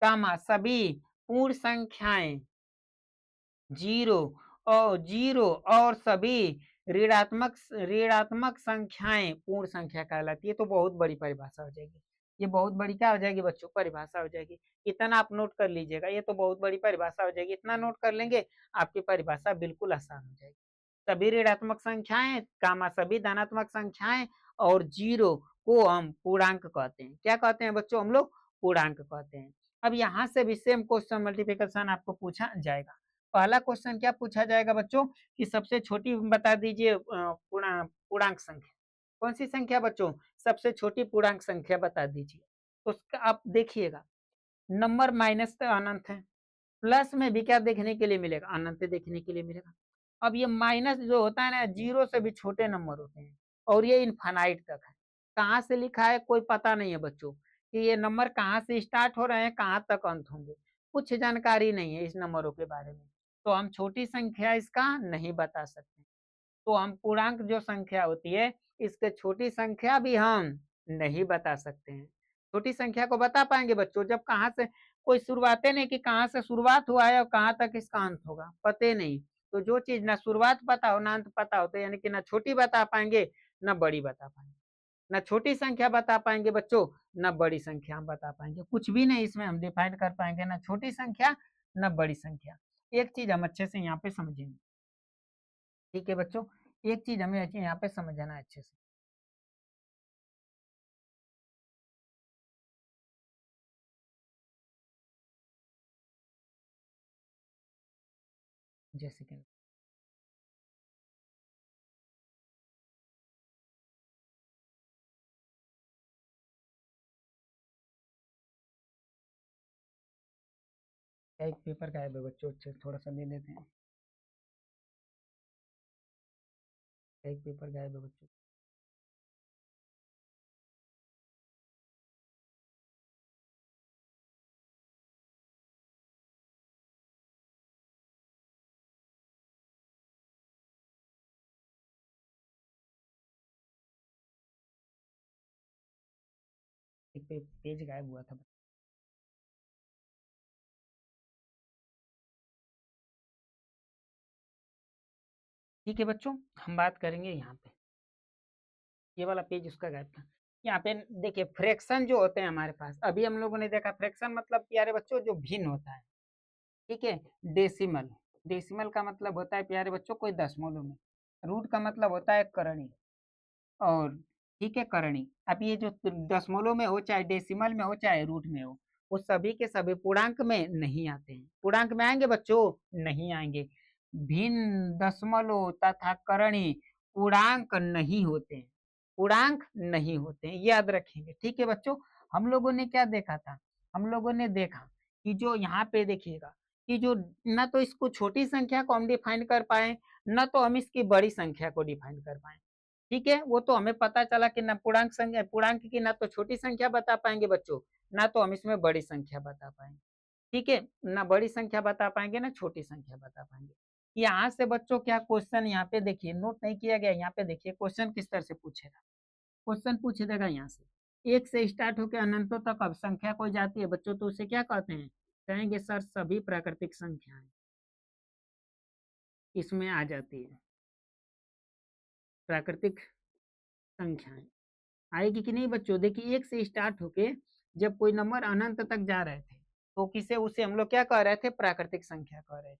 कामा सभी पूर्ण संख्याएं जीरो और सभी ऋणात्मक संख्याएं पूर्ण संख्या कहलाती है। तो बहुत बड़ी परिभाषा हो जाएगी, ये बहुत बड़ी क्या हो जाएगी बच्चों, परिभाषा हो जाएगी। इतना आप नोट कर लीजिएगा, ये तो बहुत बड़ी परिभाषा हो जाएगी। इतना नोट कर लेंगे, आपकी परिभाषा बिल्कुल आसान हो जाएगी। सभी ऋणात्मक संख्याएं कामा सभी धनात्मक संख्याएं और जीरो को हम पूर्णांक कहते हैं। क्या कहते हैं बच्चों, हम लोग पूर्णांक कहते हैं। अब यहाँ से भी सेम क्वेश्चन मल्टीप्लिकेशन आपको पूछा जाएगा। पहला क्वेश्चन क्या पूछा जाएगा बच्चों, कि सबसे छोटी बता दीजिए पूर्णांक संख्या। कौन सी संख्या बच्चों, सबसे छोटी पूर्णांक संख्या बता दीजिए। तो उसका आप देखिएगा, नंबर माइनस तो अनंत है, प्लस में भी क्या देखने के लिए मिलेगा, अनंत देखने के लिए मिलेगा। अब ये माइनस जो होता है ना, जीरो से भी छोटे नंबर होते हैं, और ये इनफाइनाइट तक है। कहाँ से लिखा है कोई पता नहीं है बच्चों, कि ये नंबर कहाँ से स्टार्ट हो रहे हैं, कहाँ तक अंत होंगे, कुछ जानकारी नहीं है इस नंबरों के बारे में। तो हम छोटी संख्या इसका नहीं बता सकते। तो हम पूर्णांक जो संख्या होती है, इसके छोटी संख्या भी हम नहीं बता सकते हैं। छोटी संख्या को बता पाएंगे बच्चों, जब कहाँ से कोई शुरुआते नहीं, कि कहाँ से शुरुआत हुआ है और कहाँ तक इसका अंत होगा, पते नहीं। तो जो चीज ना शुरुआत पता हो ना अंत पता हो, तो यानी कि ना छोटी बता पाएंगे ना बड़ी बता पाएंगे। ना छोटी संख्या बता पाएंगे बच्चों, ना बड़ी संख्या हम बता पाएंगे। कुछ भी नहीं इसमें हम डिफाइन कर पाएंगे, ना छोटी संख्या ना बड़ी संख्या। एक चीज हम अच्छे से यहाँ पे समझेंगे, ठीक है बच्चों, एक चीज हमें यहाँ पे समझना है अच्छे से। जैसे कि एक पेपर गायब है बच्चों, अच्छे से थोड़ा सा ले लेते हैं। एक पेपर गायब है बच्चों। एक पेज गायब हुआ था। ठीक है बच्चों, हम बात करेंगे यहाँ पे, ये वाला पेज उसका गायब था। यहाँ पे देखिए, फ्रैक्शन जो होते हैं हमारे पास, अभी हम लोगों ने देखा फ्रैक्शन मतलब प्यारे बच्चों जो भिन्न होता है, ठीक है। डेसिमल, डेसिमल का मतलब होता है प्यारे बच्चों कोई दशमलव में। रूट का मतलब होता है करणी, और ठीक है करणी। अब ये जो दशमलव में हो, चाहे डेसिमल में हो, चाहे रूट में हो, वो सभी के सभी पूर्णांक में नहीं आते हैं। पूर्णांक में आएंगे बच्चों, नहीं आएंगे। भिन्न, दशमलव तथा करणी पूर्णांक नहीं होते हैं, पूर्णांक नहीं होते हैं, याद रखेंगे। ठीक है बच्चों, हम लोगों ने क्या देखा था, हम लोगों ने देखा कि जो यहाँ पे देखिएगा कि जो ना तो इसको छोटी संख्या को हम डिफाइन कर पाए, ना तो हम इसकी बड़ी संख्या को डिफाइन कर पाए। ठीक है, वो तो हमें पता चला कि ना पूर्णांक की ना तो छोटी संख्या बता पाएंगे बच्चों, ना तो हम इसमें बड़ी संख्या बता पाएंगे। ठीक है, ना बड़ी संख्या बता पाएंगे ना छोटी संख्या बता पाएंगे। यहाँ से बच्चों क्या क्वेश्चन यहाँ पे देखिए नोट नहीं किया गया, यहाँ पे देखिए क्वेश्चन किस तरह से पूछेगा। क्वेश्चन पूछ देगा यहाँ से, एक से स्टार्ट होकर अनंतों तक अब संख्या कोई जाती है बच्चों, तो उसे क्या कहते हैं? कहेंगे सर सभी प्राकृतिक संख्याएं इसमें आ जाती है। प्राकृतिक संख्याएं आएगी कि नहीं बच्चों? देखिए एक से स्टार्ट होके जब कोई नंबर अनंत तक जा रहे थे तो किसे उसे हम लोग क्या कह रहे थे? प्राकृतिक संख्या कह रहे थे।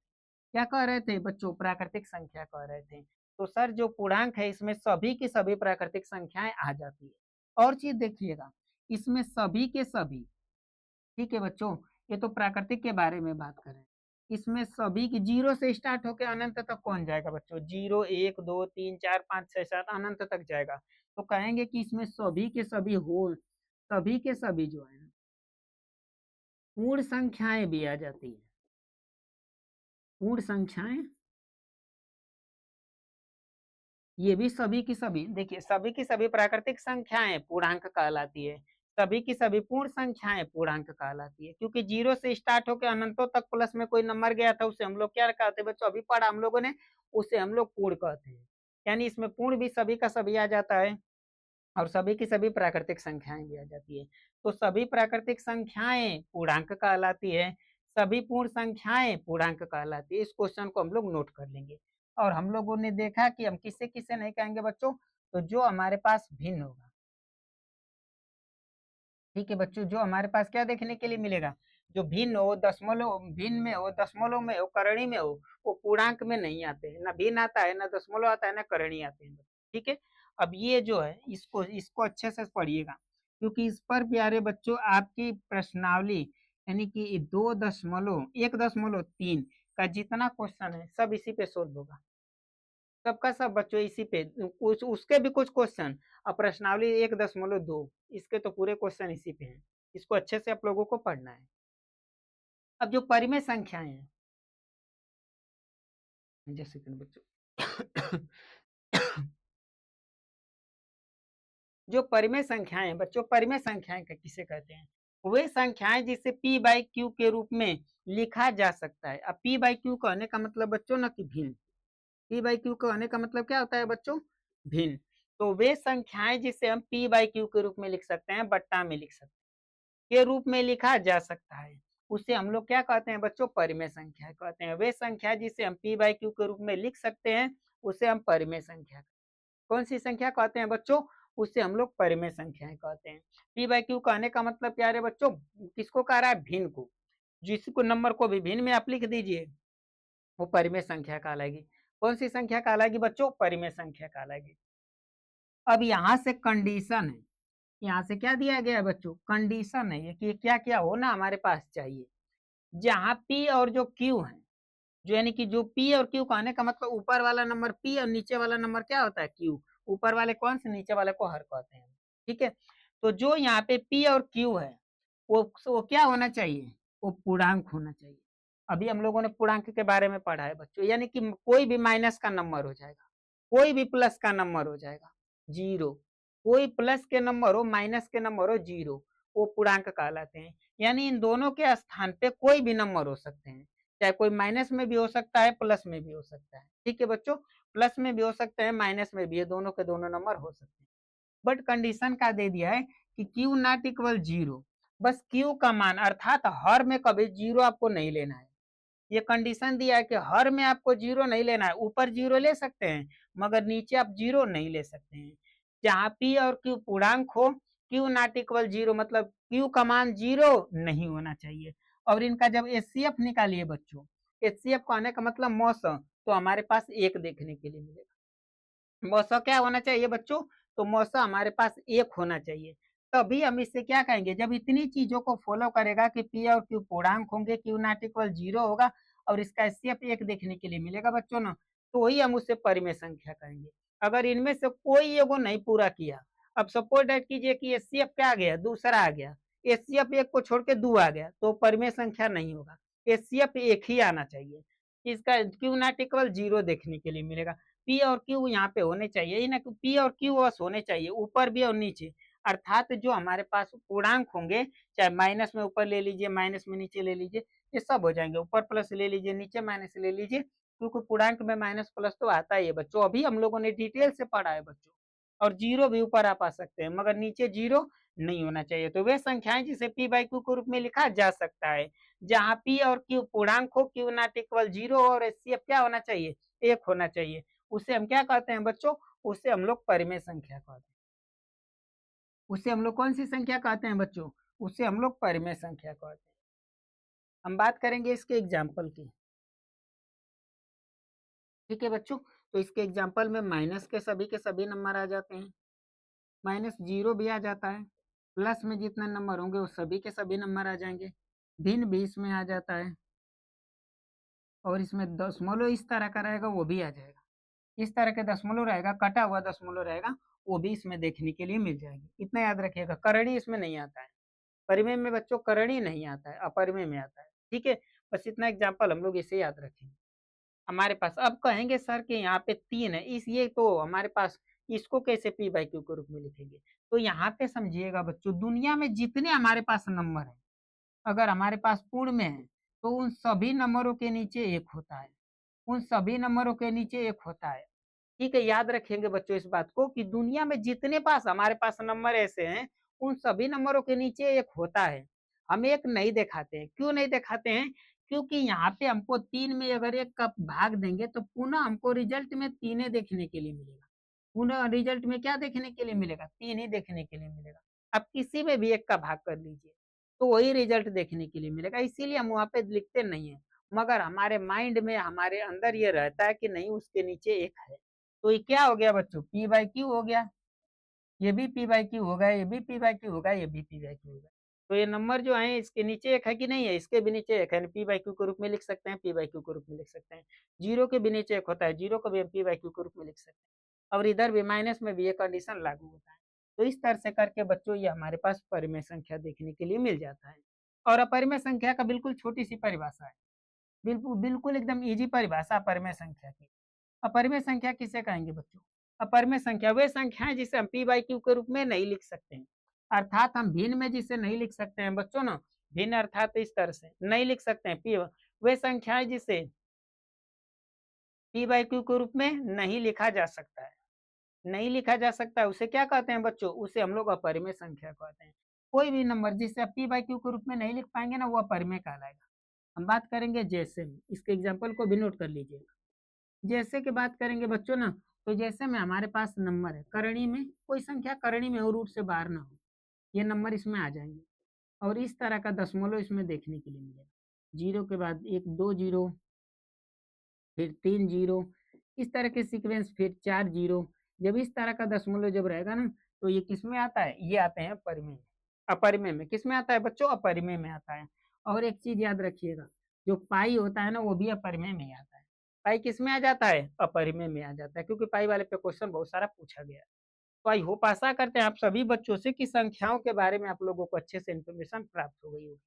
क्या कह रहे थे बच्चों? प्राकृतिक संख्या कह रहे थे। तो सर जो पूर्णांक है इसमें सभी की सभी प्राकृतिक संख्याएं आ जाती है। और चीज देखिएगा, इसमें सभी के सभी, ठीक है बच्चों, ये तो प्राकृतिक के बारे में बात करें, इसमें सभी की जीरो से स्टार्ट होकर अनंत तक कौन जाएगा बच्चों? जीरो, एक, दो, तीन, चार, पाँच, छह, सात, अनंत तक जाएगा। तो कहेंगे कि इसमें सभी के सभी होल, सभी के सभी जो है पूर्ण संख्याएं भी आ जाती है। पूर्ण संख्याएं ये भी सभी की सभी, देखिए सभी की सभी प्राकृतिक संख्याएं पूर्णांक कहलाती है, सभी की सभी पूर्ण संख्याएं पूर्णांक कहलाती है, क्योंकि जीरो से स्टार्ट होकर अनंतों तक प्लस में कोई नंबर गया था उसे हम लोग क्या कहते हैं बच्चों? अभी पढ़ा हम लोगों ने, उसे हम लोग पूर्ण कहते हैं। यानी इसमें पूर्ण भी सभी का सभी आ जाता है और सभी की सभी प्राकृतिक संख्याएं भी आ जाती है। तो सभी प्राकृतिक संख्याएं पूर्णांक कहलाती है, सभी पूर्ण संख्याएं पूर्णांक कहलाती है। इस क्वेश्चन को हम लोग नोट कर लेंगे। और हम लोगों ने देखा कि हम किसे किसे नहीं कहेंगे बच्चों? तो जो हमारे पास भिन्न होगा। ठीक है बच्चों, जो हमारे पास क्या देखने के लिए मिलेगा? जो भिन्न हो, दशमलव भिन्न में हो, दशमलव में हो, करणी में हो, वो पूर्णांक में नहीं आते हैं। ना भिन्न आता है, ना दशमलव आता है, ना करणी आते हैं। ठीक है, अब ये जो है इसको इसको अच्छे से पढ़िएगा, क्योंकि इस पर प्यारे बच्चों आपकी प्रश्नावली यानी कि 2.1.3 का जितना क्वेश्चन है सब इसी पे सोल्व होगा। सबका सब बच्चों इसी पे, कुछ उसके भी कुछ क्वेश्चन, और प्रश्नावली 1.2 इसके तो पूरे क्वेश्चन इसी पे हैं। इसको अच्छे से आप लोगों को पढ़ना है। अब जो परिमेय संख्याएं हैं, जैसे कि बच्चों जो परिमेय संख्याएं हैं बच्चों, परिमेय संख्याएं किसे कहते हैं? वे संख्याएं जिसे p बाई क्यू के रूप में लिखा जा सकता है। अब p बाई क्यू कहने का मतलब बच्चों ना कि भिन्न, p बाई क्यू कहने का मतलब क्या होता है बच्चों? भिन्न। तो वे संख्याएं जिसे हम p बाई क्यू के रूप में लिख सकते हैं, बट्टा में लिख सकते हैं, के रूप में लिखा जा सकता है, उसे हम लोग क्या कहते हैं बच्चों? परिमेय संख्या कहते हैं। वे संख्या जिसे हम p बाई क्यू के रूप में लिख सकते हैं उसे हम परिमेय संख्या, कौन सी संख्या कहते हैं बच्चों? उसे हम लोग परिमेय संख्याएं कहते हैं। p बाई क्यू कहने का मतलब क्या है बच्चों? किसको कह रहा है? भिन्न को। जिसको नंबर को भी भिन्न में आप लिख दीजिए वो परिमेय संख्या कहलाएगी। कौन सी संख्या कहलाएगी बच्चों? परिमेय संख्या कहलाएगी। अब यहाँ से कंडीशन है, यहाँ से क्या दिया गया है बच्चों? कंडीशन है कि क्या क्या होना हमारे पास चाहिए। जहाँ p और जो q है, जो यानी कि जो p और q कहने का मतलब ऊपर वाला नंबर p और नीचे वाला नंबर क्या होता है? q। ऊपर वाले कौन से? नीचे वाले को हर कहते हैं। ठीक है, तो जो यहाँ पे p और q है वो क्या होना चाहिए? वो पूर्णांक होना चाहिए। अभी हम लोगों ने पूर्णांक के बारे में पढ़ा है बच्चों, यानी कि कोई भी माइनस का नंबर हो जाएगा, कोई भी प्लस का नंबर हो जाएगा, जीरो। कोई प्लस के नंबर हो, माइनस के नंबर हो, जीरो, वो पूर्णांक कहलाते हैं। यानी इन दोनों के स्थान पे कोई भी नंबर हो सकते हैं, चाहे कोई माइनस में भी हो सकता है, प्लस में भी हो सकता है। ठीक है बच्चों, प्लस में भी हो सकते हैं, माइनस में भी, ये दोनों के दोनों नंबर हो सकते हैं। बट कंडीशन का दे दिया है कि Q not equal zero, bus queue का मान अर्थात हर में कभी जीरो आपको नहीं लेना है। ये कंडीशन दिया है कि हर में आपको जीरो नहीं लेना है। ऊपर जीरो ले सकते हैं मगर नीचे आप जीरो नहीं ले सकते हैं। जहाँ पी और क्यू पूर्णांक हो, क्यू नॉट इक्वल जीरो मतलब क्यू का मान जीरो नहीं होना चाहिए। और इनका जब एचसीएफ निकालिए बच्चों, एचसीएफ कहने का मतलब मौसम, तो हमारे पास एक देखने के लिए मिलेगा। मौसा क्या होना चाहिए बच्चों? तो मौसा हमारे पास एक होना चाहिए। तभी हम इससे क्या कहेंगे? जब इतनी चीजों को फॉलो करेगा कि पी और क्यू पूर्णांक होंगे, क्यू नॉट इक्वल जीरो होगा और इसका एचसीएफ एक देखने के लिए मिलेगा बच्चों ना, तो वही हम उससे परिमेय संख्या कहेंगे। अगर इनमें से कोई एगो नहीं पूरा किया, अब सपोज दैट कीजिए कि एचसीएफ क्या आ गया? दूसरा आ गया, एचसीएफ एक को छोड़ के 2 आ गया तो परिमेय संख्या नहीं होगा। एचसीएफ एक ही आना चाहिए। इसका क्यू नॉट इक्वल 0 देखने के लिए मिलेगा। पी और क्यू यहाँ पे होने चाहिए, ये ना कि पी और क्यू बस होने चाहिए, ऊपर भी और नीचे। अर्थात जो हमारे पास पूर्णांक होंगे, चाहे माइनस में ऊपर ले लीजिए, माइनस में नीचे ले लीजिए, ये सब हो जाएंगे। ऊपर प्लस ले लीजिए, नीचे माइनस ले लीजिए, क्योंकि पूर्णांक में माइनस प्लस तो आता ही है बच्चों, अभी हम लोगों ने डिटेल से पढ़ा है बच्चों। और जीरो भी ऊपर आप आ सकते हैं, मगर नीचे जीरो नहीं होना चाहिए। तो वे संख्याएं जिसे पी बाई क्यू के रूप में लिखा जा सकता है, जहां पी और क्यू पूर्णांक हो, क्यू नॉट इक्वल 0 और एचसीएफ क्या होना चाहिए, 1 होना चाहिए। उसे हम क्या कहते हैं बच्चों, उसे हम लोग परिमेय संख्या कहते हैं। उसे हम लोग कौन सी संख्या कहते हैं बच्चों, उसे हम लोग परिमेय संख्या कहते हैं। हम बात करेंगे इसके एग्जाम्पल की। ठीक है बच्चों, तो इसके एग्जाम्पल में माइनस के सभी नंबर आ जाते हैं, माइनस जीरो भी आ जाता है, प्लस में जितने नंबर होंगे वो सभी के सभी नंबर आ जाएंगे, भिन्न भी इसमें आ जाता है, और इसमें दशमलव इस तरह का रहेगा वो भी आ जाएगा। इस तरह के दशमलव रहेगा, कटा हुआ दशमलव रहेगा, वो भी इसमें देखने के लिए मिल जाएगी। इतना याद रखिएगा, करणी इसमें नहीं आता है, परिमेय में बच्चों करणी नहीं आता है, अपरिमेय में आता है। ठीक है, बस इतना एग्जाम्पल हम लोग इसे याद रखेंगे। हमारे पास अब कहेंगे सर कि यहाँ पे 3 है, इस ये तो हमारे पास इसको कैसे पी बाई क्यू के रूप में लिखेंगे। तो यहाँ पे समझिएगा बच्चों, दुनिया में जितने हमारे पास नंबर है, अगर हमारे पास पूर्ण में है तो उन सभी नंबरों के नीचे एक होता है, उन सभी नंबरों के नीचे एक होता है। ठीक है, याद रखेंगे बच्चों इस बात को कि दुनिया में जितने पास हमारे पास नंबर ऐसे हैं, उन सभी नंबरों के नीचे एक होता है। हम एक नहीं दिखाते हैं, क्यों नहीं दिखाते हैं, क्योंकि यहाँ पे हमको 3 में अगर एक का भाग देंगे तो पुनः हमको रिजल्ट में 3 देखने के लिए मिलेगा। पुनः रिजल्ट में क्या देखने के लिए मिलेगा, 3 ही देखने के लिए मिलेगा। अब किसी में भी एक का भाग कर लीजिए तो वही रिजल्ट देखने के लिए मिलेगा, इसीलिए हम वहाँ पे लिखते नहीं है। मगर हमारे माइंड में, हमारे अंदर ये रहता है कि नहीं, उसके नीचे एक है। तो ये क्या हो गया बच्चों, पी बाई क्यू हो गया, ये भी पी बाई क्यू होगा, ये भी पी बाई क्यू होगा, ये भी पी बाई क्यू होगा। तो ये नंबर जो है इसके नीचे एक है कि नहीं है, इसके भी नीचे एक है, पी बाई क्यू के रूप में लिख सकते हैं, पी बाई क्यू के रूप में लिख सकते हैं। जीरो के भी नीचे एक होता है, जीरो को भी हम पी बाई क्यू के रूप में लिख सकते हैं। और इधर भी माइनस में भी ये कंडीशन लागू होता है। तो इस तरह से करके बच्चों ये हमारे पास परिमेय संख्या देखने के लिए मिल जाता है। और अपरिमेय संख्या का बिल्कुल छोटी सी परिभाषा है, बिल्कुल बिल्कुल एकदम इजी परिभाषा अपरिमेय संख्या की। अपरिमेय संख्या किसे कहेंगे बच्चों, अपरिमेय संख्या वे संख्याएं जिसे हम पी बाई क्यू के रूप में नहीं लिख सकते हैं। अर्थात हम भिन्न में जिसे नहीं लिख सकते हैं बच्चों ना, भिन्न अर्थात इस तरह से नहीं लिख सकते हैं पी, वे संख्याएं जिसे पी बाई क्यू के रूप में नहीं लिखा जा सकता है, नहीं लिखा जा सकता है, उसे क्या कहते हैं बच्चों, उसे हम लोग अपरिमेय संख्या कहते हैं। कोई भी नंबर जिसे आप पी बाई क्यू के रूप में नहीं लिख पाएंगे ना, वो अपरिमेय कहलाएगा। हम बात करेंगे जैसे में, इसके एग्जाम्पल को भी नोट कर लीजिएगा। जैसे की बात करेंगे बच्चों ना, तो जैसे में हमारे पास नंबर है करणी में, कोई संख्या करणी में हो, रूट से बाहर ना हो, ये नंबर इसमें आ जाएंगे। और इस तरह का दशमलव इसमें देखने के लिए मिलेगा, जीरो के बाद एक, 2 जीरो, फिर 3 जीरो, इस तरह के सीक्वेंस, फिर 4 जीरो। जब इस तरह का दशमलव जब रहेगा ना, तो ये किस में आता है, ये आते हैं परिमेय में। अपरिमेय में किस में आता है बच्चों, अपरिमेय में आता है। और एक चीज याद रखिएगा, जो पाई होता है ना, वो भी अपरिमेय में आता है। पाई किस में आ जाता है, अपरिमेय में आ जाता है, क्योंकि पाई वाले पे क्वेश्चन बहुत सारा पूछा गया है। तो आई होप, आशा करते हैं आप सभी बच्चों से कि संख्याओं के बारे में आप लोगों को अच्छे से इन्फॉर्मेशन प्राप्त हो गई होगी।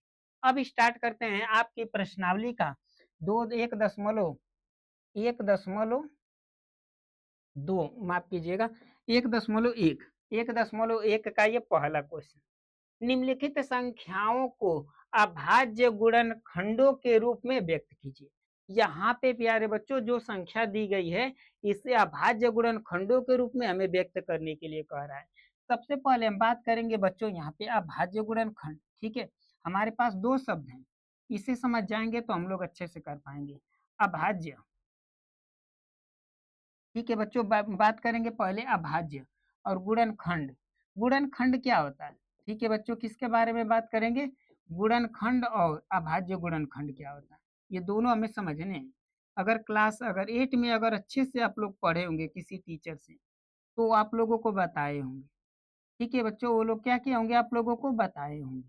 अब स्टार्ट करते हैं आपकी प्रश्नावली का। दो एक दशमलव, एक दशमलव दो, माफ कीजिएगा, एक दशमलव एक, एक दशमलव एक का ये पहला क्वेश्चन। निम्नलिखित संख्याओं को अभाज्य गुणनखंडों के रूप में व्यक्त कीजिए। यहाँ पे प्यारे बच्चों जो संख्या दी गई है, इसे अभाज्य गुणनखंडों के रूप में हमें व्यक्त करने के लिए कह रहा है। सबसे पहले हम बात करेंगे बच्चों यहाँ पे अभाज्य गुणनखंड। ठीक है, हमारे पास दो शब्द हैं, इसे समझ जाएंगे तो हम लोग अच्छे से कर पाएंगे। अभाज्य, ठीक है बच्चों, बात करेंगे पहले अभाज्य और गुणनखंड। गुणनखंड क्या होता है, ठीक है बच्चों, किसके बारे में बात करेंगे, गुणनखंड और अभाज्य गुणनखंड क्या होता है, ये दोनों हमें समझने हैं। अगर क्लास अगर 8 में अगर अच्छे से आप लोग पढ़े होंगे किसी टीचर से, तो आप लोगों को बताए होंगे। ठीक है बच्चों, वो लोग क्या किए होंगे, आप लोगों को बताए होंगे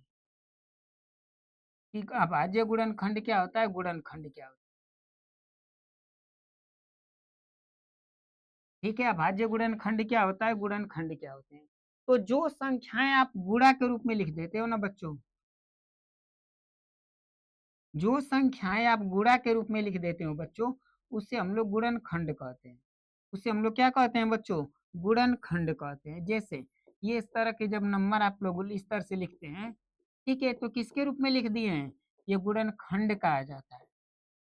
कि अभाज्य गुणनखंड क्या होता है, गुणनखंड क्या होता है। ठीक है, अभाज्य गुणनखंड क्या होता है, गुणनखंड क्या होते हैं। तो जो संख्याएं आप गुणा के रूप में लिख देते हो ना बच्चों, जो संख्याएं आप गुणा के रूप में लिख देते हो बच्चों, उसे हम लोग गुणनखंड कहते हैं। उसे हम लोग क्या कहते हैं बच्चों? गुणनखंड कहते हैं। जैसे ये इस तरह के जब नंबर आप लोग इस तरह से लिखते हैं, ठीक है, तो किसके रूप में लिख दिए हैं? ये गुणनखंड कहा जाता है।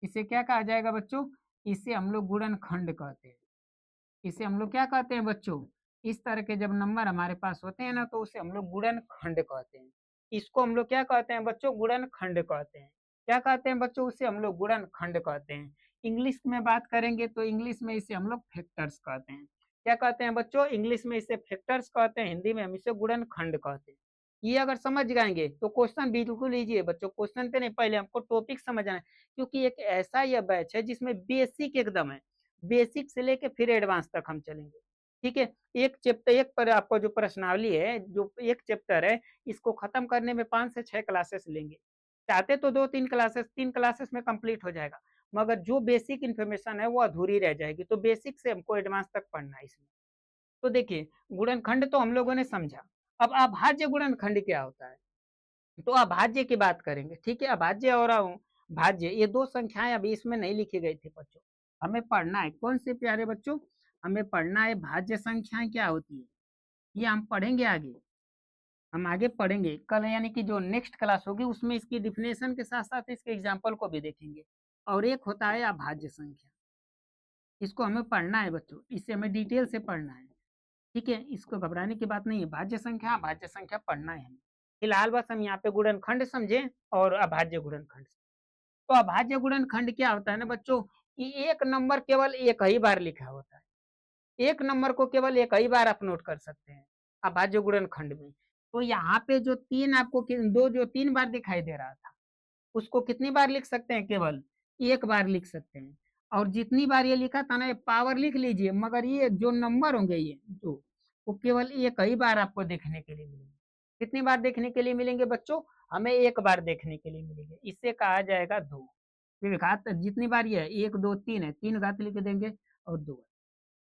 इसे क्या कहा जाएगा बच्चों? इसे हम लोग गुणनखंड कहते हैं। इसे हम लोग क्या कहते हैं बच्चों? इस तरह के जब नंबर हमारे पास होते हैं ना, तो उसे हम लोग गुणनखंड कहते हैं। इसको हम लोग क्या कहते हैं बच्चों? गुणनखंड कहते हैं। क्या कहते हैं बच्चों? उसे हम लोग गुणनखंड कहते हैं। इंग्लिश में बात करेंगे तो इंग्लिश में इसे हम लोग फैक्टर्स कहते हैं। क्या कहते हैं बच्चों? इंग्लिश में इसे फैक्टर्स कहते हैं, हिंदी में हम इसे गुणनखंड कहते हैं। ये अगर समझ जाएंगे तो क्वेश्चन बिल्कुल लीजिए बच्चों, क्वेश्चन पे नहीं, पहले हमको टॉपिक समझना है, क्योंकि एक ऐसा यह बैच है जिसमें बेसिक एकदम है, बेसिक से लेके फिर एडवांस तक हम चलेंगे। ठीक है, एक चैप्टर, एक पर आपको जो प्रश्नावली है, जो एक चैप्टर है, इसको खत्म करने में 5 से 6 क्लासेस लेंगे। चाहते तो 2-3 क्लासेस, 3 क्लासेस में कंप्लीट हो जाएगा, मगर जो बेसिक इन्फॉर्मेशन है वो अधूरी रह जाएगी। तो बेसिक से हमको एडवांस तक पढ़ना है इसमें। तो देखिए, गुणनखंड तो हम लोगों ने समझा। अब अभाज्य गुणनखंड क्या होता है? तो अभाज्य की बात करेंगे। ठीक है, अभाज्य और भाज्य, ये दो संख्याएं अभी इसमें नहीं लिखी गई थी बच्चों। हमें पढ़ना है कौन से प्यारे बच्चों? हमें पढ़ना है भाज्य संख्याएं क्या होती है, ये हम पढ़ेंगे आगे। हम आगे पढ़ेंगे कल, यानी कि जो नेक्स्ट क्लास होगी उसमें इसकी डिफिनेशन के साथ साथ इसके एग्जाम्पल को भी देखेंगे। और एक होता है अभाज्य संख्या, इसको हमें पढ़ना है बच्चों, इसे हमें डिटेल से पढ़ना है। ठीक है, इसको घबराने की बात नहीं है, भाज्य संख्या अभाज्य संख्या पढ़ना है हमें। फिलहाल बस हम यहाँ पे गुणनखंड समझे और अभाज्य गुणनखंड। तो अभाज्य गुणनखंड क्या होता है ना बच्चों, कि एक नंबर केवल एक ही बार लिखा होता है। एक नंबर को केवल एक ही बार आप नोट कर सकते हैं अभाज्य गुणनखंड में। तो यहाँ पे जो तीन आपको दो जो 3 बार दिखाई दे रहा था, उसको कितनी बार लिख सकते हैं? केवल एक बार लिख सकते हैं। और जितनी बार ये लिखा था ना, ये पावर लिख लीजिए, मगर ये जो नंबर होंगे ये जो, वो केवल एक ही बार आपको देखने के लिए मिलेंगे। कितनी बार देखने के लिए मिलेंगे बच्चों? हमें एक बार देखने के लिए मिलेंगे, इसे कहा जाएगा दो। फिर घात जितनी बार ये है, 1 2 3 है, 3 घात लिख देंगे और दो है।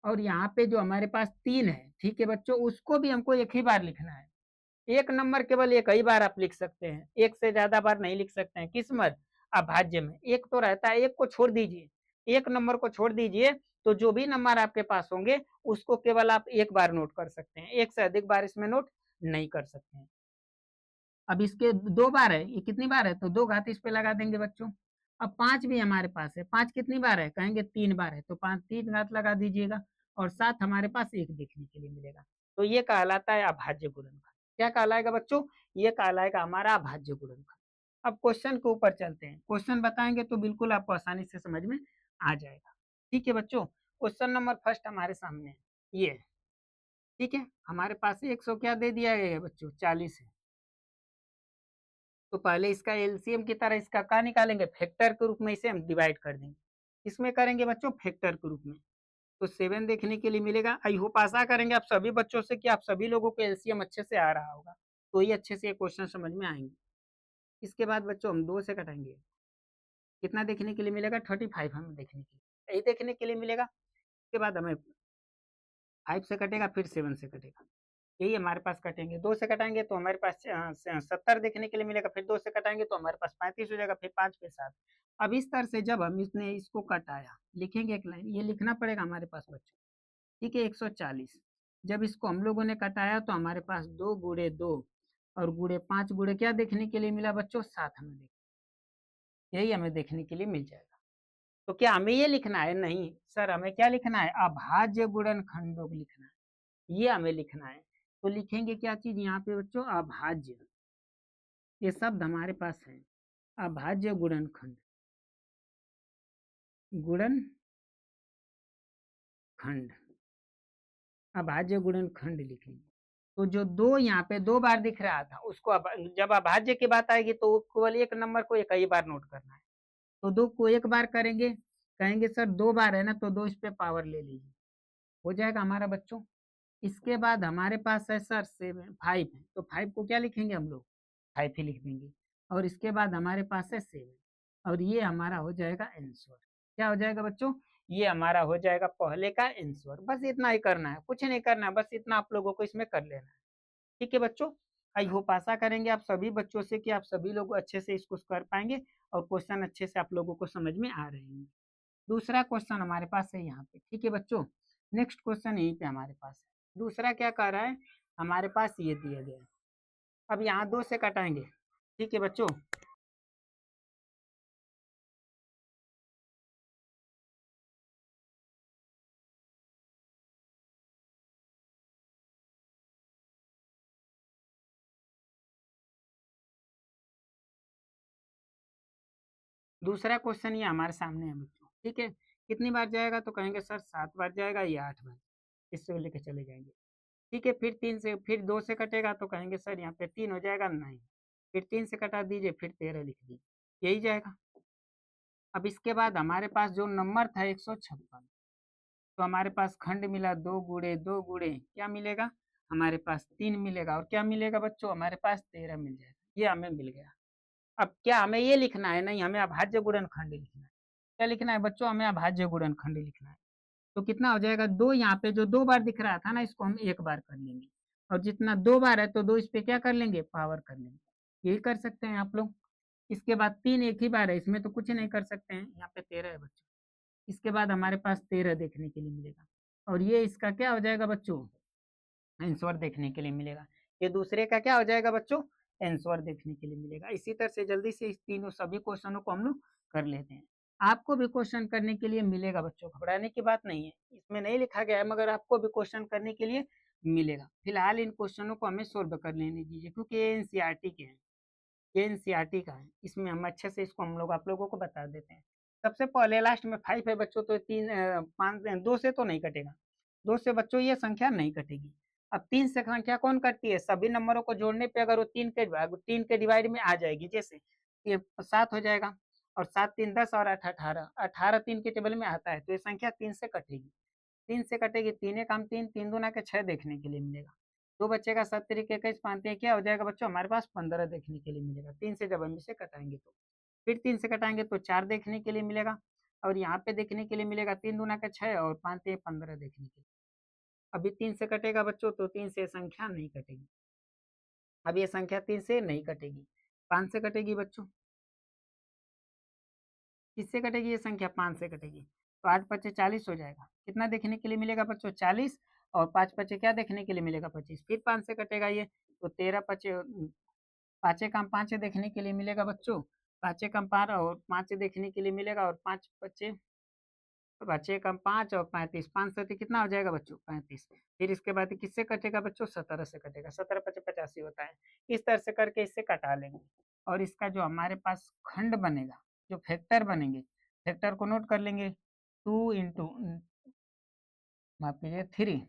और यहाँ पे जो हमारे पास 3 है, ठीक है बच्चों, उसको भी हमको एक ही बार लिखना है। एक नंबर केवल एक ही बार आप लिख सकते हैं, एक से ज्यादा बार नहीं लिख सकते हैं। किस में? अभाज्य में। एक तो रहता है, एक को छोड़ दीजिए, एक नंबर को छोड़ दीजिए, तो जो भी नंबर आपके पास होंगे उसको केवल आप एक बार नोट कर सकते हैं, एक से अधिक बार इसमें नोट नहीं कर सकते हैं। अब इसके 2 बार है, ये कितनी बार है? तो 2 घात इस पे लगा देंगे बच्चों। अब 5 भी हमारे पास है, 5 कितनी बार है? कहेंगे 3 बार है, तो 5 3 घात लगा दीजिएगा। और 7 हमारे पास एक देखने के लिए मिलेगा। तो ये कहलाता है अभाज्य गुणनखंड। क्या कहलाएगा बच्चों? ये कहलाएगा हमारा अभाज्य गुणनखंड। अब क्वेश्चन के ऊपर चलते हैं, क्वेश्चन बताएंगे तो बिल्कुल आपको आसानी से समझ में आ जाएगा। ठीक है बच्चों, क्वेश्चन नंबर फर्स्ट हमारे सामने है, ये है। ठीक है, हमारे पास 100 क्या दे दिया है बच्चों? 40 है। तो पहले इसका एलसीएम की तरह इसका क्या निकालेंगे? फैक्टर के रूप में इसे हम डिवाइड कर देंगे। इसमें करेंगे बच्चों फैक्टर के रूप में। तो 7 देखने के लिए मिलेगा। आई होप आशा करेंगे आप सभी बच्चों से कि आप सभी लोगों को एलसीएम अच्छे से आ रहा होगा, तो ये अच्छे से ये क्वेश्चन समझ में आएंगे। इसके बाद बच्चों हम 2 से कटाएंगे, कितना देखने के लिए मिलेगा? 35 हमें देखने के लिए, यही देखने के लिए मिलेगा। उसके बाद हमें 5 से कटेगा, फिर 7 से कटेगा, यही हमारे पास कटेंगे। 2 से कटाएंगे तो हमारे पास 70 देखने के लिए मिलेगा, फिर 2 से कटाएंगे तो हमारे पास 35 हो जाएगा, फिर 5 पे 7। अब इस तरह से जब हम इसने इसको कटाया, लिखेंगे एक लाइन, ये लिखना पड़ेगा हमारे पास बच्चों। ठीक है, 140। जब इसको हम लोगों ने कटाया तो हमारे पास 2 गुणे 2 और गुणे 5 गुणे क्या देखने के लिए मिला बच्चों? 7 हमें यही हमें देखने के लिए मिल जाएगा। तो क्या हमें ये लिखना है? नहीं सर, हमें क्या लिखना है? अभाज्य गुणनखंडों को लिखना है, ये हमें लिखना है। तो लिखेंगे क्या चीज यहाँ पे बच्चों? अभाज्य। ये शब्द हमारे पास है, अभाज्य गुणनखंड, गुणनखंड, अभाज्य गुणनखंड लिखेंगे। तो जो दो यहाँ पे 2 बार दिख रहा था, उसको जब अभाज्य की बात आएगी तो केवल एक नंबर को एक ही बार नोट करना है। तो 2 को एक बार करेंगे, कहेंगे सर 2 बार है ना, तो 2 इस पे पावर ले लीजिए, हो जाएगा हमारा बच्चों। इसके बाद हमारे पास है सर 5 है, तो 5 को क्या लिखेंगे हम लोग? 5 ही लिख देंगे। और इसके बाद हमारे पास है 7, और ये हमारा हो जाएगा आंसर। क्या हो जाएगा बच्चों? ये हमारा हो जाएगा पहले का आंसर। बस इतना ही करना है, कुछ नहीं करना है, बस इतना आप लोगों को इसमें कर लेना है। ठीक है बच्चों, आई होप आशा करेंगे आप सभी बच्चों से कि आप सभी लोग अच्छे से इसको कर पाएंगे और क्वेश्चन अच्छे से आप लोगों को समझ में आ रहे हैं। दूसरा क्वेश्चन हमारे पास है यहाँ पे, ठीक है बच्चों, नेक्स्ट क्वेश्चन यहीं पे हमारे पास है। दूसरा क्या कह रहा है, हमारे पास ये दिया गया है, अब यहाँ 2 से कटाएंगे, ठीक है बच्चों। दूसरा क्वेश्चन ये हमारे सामने है बच्चों, ठीक है। कितनी बार जाएगा, तो कहेंगे सर 7 बार जाएगा या 8 बार, इससे लेके चले जाएंगे। ठीक है, फिर 3 से, फिर 2 से कटेगा तो कहेंगे सर यहाँ पे 3 हो जाएगा, नहीं। फिर 3 से कटा दीजिए, फिर 13 लिख दीजिए, यही जाएगा। अब इसके बाद हमारे पास जो नंबर था 156, तो हमारे पास खंड मिला, 2 गुणे 2 गुणे क्या मिलेगा, हमारे पास 3 मिलेगा, और क्या मिलेगा बच्चों, हमारे पास 13 मिल जाएगा, ये हमें मिल गया। अब क्या हमें ये लिखना है, नहीं, हमें अभाज्य गुणनखंड लिखना है। क्या लिखना है बच्चों, हमें अभाज्य गुणनखंड लिखना है। तो कितना हो जाएगा, 2, यहाँ पे जो 2 बार दिख रहा था ना, इसको हम 1 बार कर लेंगे, और जितना 2 बार है तो 2 इस पे क्या कर लेंगे, पावर कर लेंगे, यही कर सकते हैं आप लोग। इसके बाद 3 एक ही बार है, इसमें तो कुछ नहीं कर सकते हैं, यहाँ पे 13 है बच्चों। इसके बाद हमारे पास 13 देखने के लिए मिलेगा, और ये इसका क्या हो जाएगा बच्चों, आंसर देखने के लिए मिलेगा। ये दूसरे का क्या हो जाएगा बच्चों, आंसर देखने के लिए मिलेगा। इसी तरह से जल्दी से इस तीनों सभी क्वेश्चनों को हम लोग कर लेते हैं। आपको भी क्वेश्चन करने के लिए मिलेगा बच्चों, घबराने की बात नहीं है, इसमें नहीं लिखा गया है, मगर आपको भी क्वेश्चन करने के लिए मिलेगा। फिलहाल इन क्वेश्चनों को हमें सोल्व कर लेने दीजिए, क्योंकि ये एनसीईआरटी के हैं, ये एनसीईआरटी का है, इसमें हम अच्छे से इसको हम लोग आप लोगों को बता देते हैं। सबसे पहले लास्ट में 5 है बच्चों, तो 3 5 2 से तो नहीं कटेगा, 2 से बच्चों ये संख्या नहीं कटेगी। अब 3 से संख्या कौन कटती है, सभी नंबरों को जोड़ने पे अगर वो 3 के डिवाइड में आ जाएगी, जैसे ये 7 हो जाएगा, और 7 3 10 और 8 18, 18 3 के टेबल में आता है, तो ये संख्या 3 से कटेगी। 3 से कटेगी, 3 एक काम 3, 3 दूना के 6 देखने के लिए मिलेगा। 2 बच्चे का 7 तरीके का, इस पांते हैं, क्या हो जाएगा बच्चों, हमारे पास 15 देखने के लिए मिलेगा, 3 से जब हम इसे कटाएंगे तो। फिर 3 से कटाएंगे तो 4 देखने के लिए मिलेगा, और यहाँ पे देखने के लिए मिलेगा 3 दूना का 6 और 5 15 देखने के लिए। अभी 3 से कटेगा बच्चों, तो 3 से संख्या नहीं कटेगी, अब ये संख्या 3 से नहीं कटेगी। 5 से कटेगी बच्चों, किससे कटेगी, ये संख्या 5 से कटेगी, तो 8 पच्चे 40 हो जाएगा, कितना देखने के लिए मिलेगा बच्चों, 40, और 5 पच्चे क्या देखने के लिए मिलेगा, 25। फिर 5 से कटेगा ये, तो 13 पच्चे, पाँचे काम 5 देखने के लिए मिलेगा बच्चों, पाँचे कम 12 और 5 देखने के लिए मिलेगा, और 5 पच्चे, बच्चे कम 5 और 35, 5 सती कितना हो जाएगा बच्चों, 35। फिर इसके बाद किससे कटेगा बच्चों, 17 से कटेगा, 17 पचे 85 होता है। इस तरह से करके इससे कटा लेंगे, और इसका जो हमारे पास खंड बनेगा, जो फैक्टर बनेंगे, फैक्टर को नोट कर लेंगे, 2 इंटू, माफ कीजिए, 3,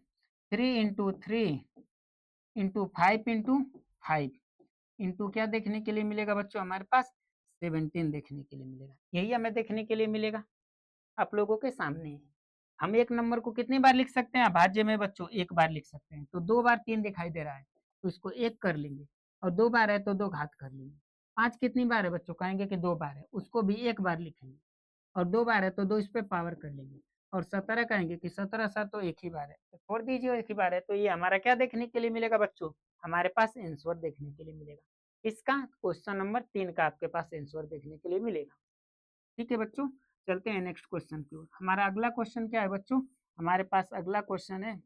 3 इंटू 5 इंटू 5 इंटू क्या देखने के लिए मिलेगा बच्चों, हमारे पास 17 देखने के लिए मिलेगा, यही हमें देखने के लिए मिलेगा। आप लोगों के सामने है। हम एक नंबर को कितनी बार लिख सकते हैं, अभाज्य में बच्चों 1 बार लिख सकते हैं, तो 2 बार 3 दिखाई दे रहा है, तो इसको 1 कर लेंगे, और 2 बार है तो 2 घात कर लेंगे। 5 कितनी बार है बच्चों, कहेंगे कि 2 बार है, उसको भी 1 बार लिखेंगे, और 2 बार है तो 2 इस पे पावर कर लेंगे, और 17 कहेंगे कि 17 सा तो 1 ही बार है, तो छोड़ दीजिए, 1 ही बार है, तो ये हमारा क्या देखने के लिए मिलेगा बच्चों, हमारे पास आंसर देखने के लिए मिलेगा। इसका क्वेश्चन नंबर 3 का आपके पास आंसर देखने के लिए मिलेगा। ठीक है बच्चों, चलते हैं नेक्स्ट क्वेश्चन की ओर। हमारा अगला क्वेश्चन क्या है बच्चों, हमारे पास अगला क्वेश्चन है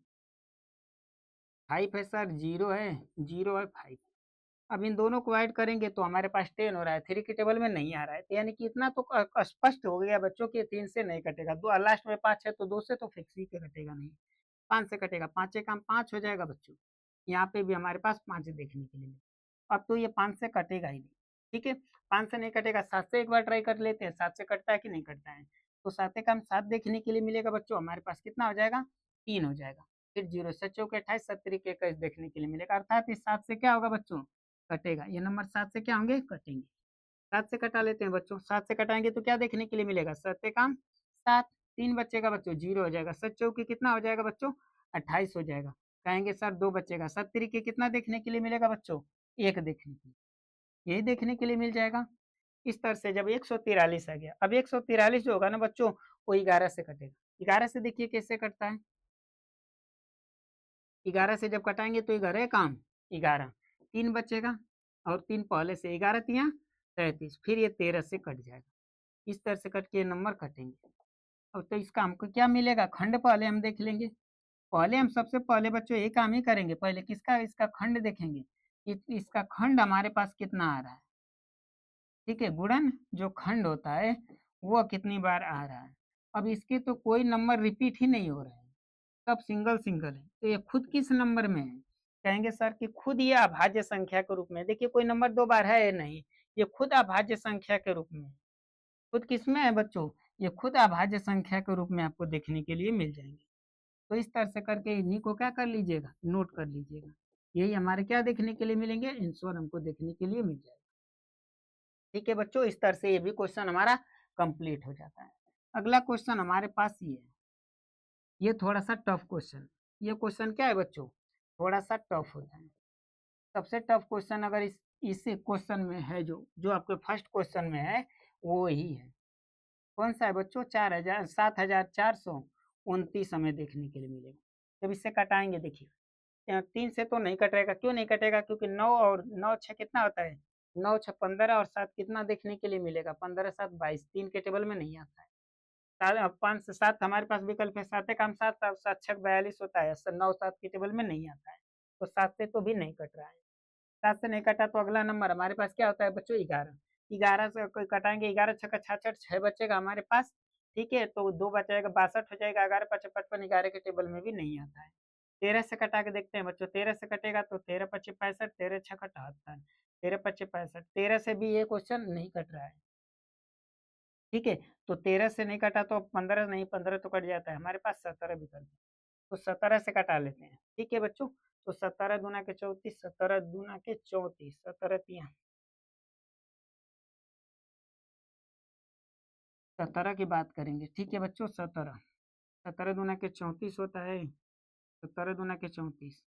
5 है सर, 0 है, 0 है 5। अब इन दोनों को ऐड करेंगे तो हमारे पास 10 हो रहा है, 3 की टेबल में नहीं आ रहा है, तो यानी कि इतना तो स्पष्ट हो गया बच्चों कि 3 से नहीं कटेगा, दो लास्ट में 5 है तो 2 से तो फिक्स ही कटेगा नहीं, 5 से कटेगा, 5 काम 5 हो जाएगा बच्चों। यहाँ पे भी हमारे पास 5 देखने के लिए मिलेगा। अब तो ये 5 से कटेगा ही नहीं, ठीक है, 5 से नहीं कटेगा, 7 से एक बार ट्राई कर लेते हैं, 7 से कटता है कि नहीं कटता है, तो 7 काम 7 देखने के लिए मिलेगा बच्चों, हमारे पास कितना हो जाएगा, 3 हो जाएगा। फिर 0 से चौके 28 7 तरीके का देखने के लिए मिलेगा, अर्थात इस 7 से क्या होगा बच्चों, कटेगा, ये नंबर 7 से क्या होंगे, कटेंगे। 7 से कटा लेते हैं बच्चों, 7 से कटाएंगे तो क्या देखने के लिए मिलेगा, 7 काम 7, 3 बच्चेगा बच्चों, 0 हो जाएगा, 7 चौके कितना हो जाएगा बच्चों, 28 हो जाएगा। कहेंगे सर 2 बचेगा, 7 तरीके कितना देखने के लिए मिलेगा बच्चों, 1 देखने के लिए, यही देखने के लिए मिल जाएगा। इस तरह से जब 143 आ गया, अब 143 जो होगा ना बच्चों, वो 11 से कटेगा। 11 से देखिए कैसे कटता है, 11 से जब कटाएंगे तो 11 काम 11, 3 बचेगा और 3 पहले से, 11 तिया 33, फिर ये 13 से कट जाएगा। इस तरह से कट के ये नंबर कटेंगे। अब तो इसका हमको क्या मिलेगा, खंड पहले हम देख लेंगे। पहले हम सबसे पहले बच्चों ये काम ही करेंगे, पहले किसका, इसका खंड देखेंगे कि इसका खंड हमारे पास कितना आ रहा है। ठीक है, गुणन जो खंड होता है वो कितनी बार आ रहा है। अब इसके तो कोई नंबर रिपीट ही नहीं हो रहे हैं, सब सिंगल सिंगल है, तो ये खुद किस नंबर में है, कहेंगे सर कि खुद ये अभाज्य संख्या के रूप में। देखिए कोई नंबर दो बार है नहीं, ये खुद अभाज्य संख्या के रूप में। खुद किसमें है बच्चों, ये खुद अभाज्य संख्या के रूप में आपको देखने के लिए मिल जाएंगे। तो इस तरह से करके इन्हीं को क्या कर लीजिएगा, नोट कर लीजिएगा। यही हमारे क्या देखने के लिए मिलेंगे, आंसर हमको देखने के लिए मिल जाएगा। ठीक है बच्चों, इस तरह से ये भी क्वेश्चन हमारा कंप्लीट हो जाता है। अगला क्वेश्चन हमारे पास ये है, ये थोड़ा सा टफ क्वेश्चन। ये क्वेश्चन क्या है बच्चों, थोड़ा सा टफ होता है। सबसे टफ क्वेश्चन अगर इस क्वेश्चन में है, जो आपके फर्स्ट क्वेश्चन में है वो ही है। कौन सा है बच्चों, 7,429 हमें देखने के लिए मिलेगा। जब इससे कटाएंगे देखिए, 3 से तो नहीं कटेगा। क्यों नहीं कटेगा, क्योंकि 9 और 9 6 कितना होता है, 9 6 15 और 7 कितना देखने के लिए मिलेगा, 15 7 22, 3 के टेबल में नहीं आता है। 5 से 7 हमारे पास विकल्प है, 7 काम 7 7 6 42 होता है, 9 7 के टेबल में नहीं आता है, तो 7 से तो भी नहीं कट रहा है। 7 से नहीं कटा तो अगला नंबर हमारे पास क्या होता है बच्चों, 11। 11 से कोई कटाएंगे, 11 छक्का 66, 6 बचेगा हमारे पास। ठीक है, तो 2 बचेगा, 62 हो जाएगा। 11 5 55, 11 के टेबल में भी नहीं आता है। 13 से कटा के देखते हैं बच्चों, 13 से कटेगा तो 13 5 65, 13 6 78, 13 5 65, 13 से भी ये क्वेश्चन नहीं कट रहा है। ठीक है, तो 13 से नहीं कटा तो 15 नहीं, 15 तो कट जाता है, हमारे पास 17 विकल्प है, तो 17 से कटा लेते हैं। ठीक है बच्चों, तो 17 दूना के 34, 17 दूना के 34, 17 तिया 17 की बात करेंगे। ठीक है बच्चों, 17, 17 दूना के 34 होता है, 17 दूना के 34,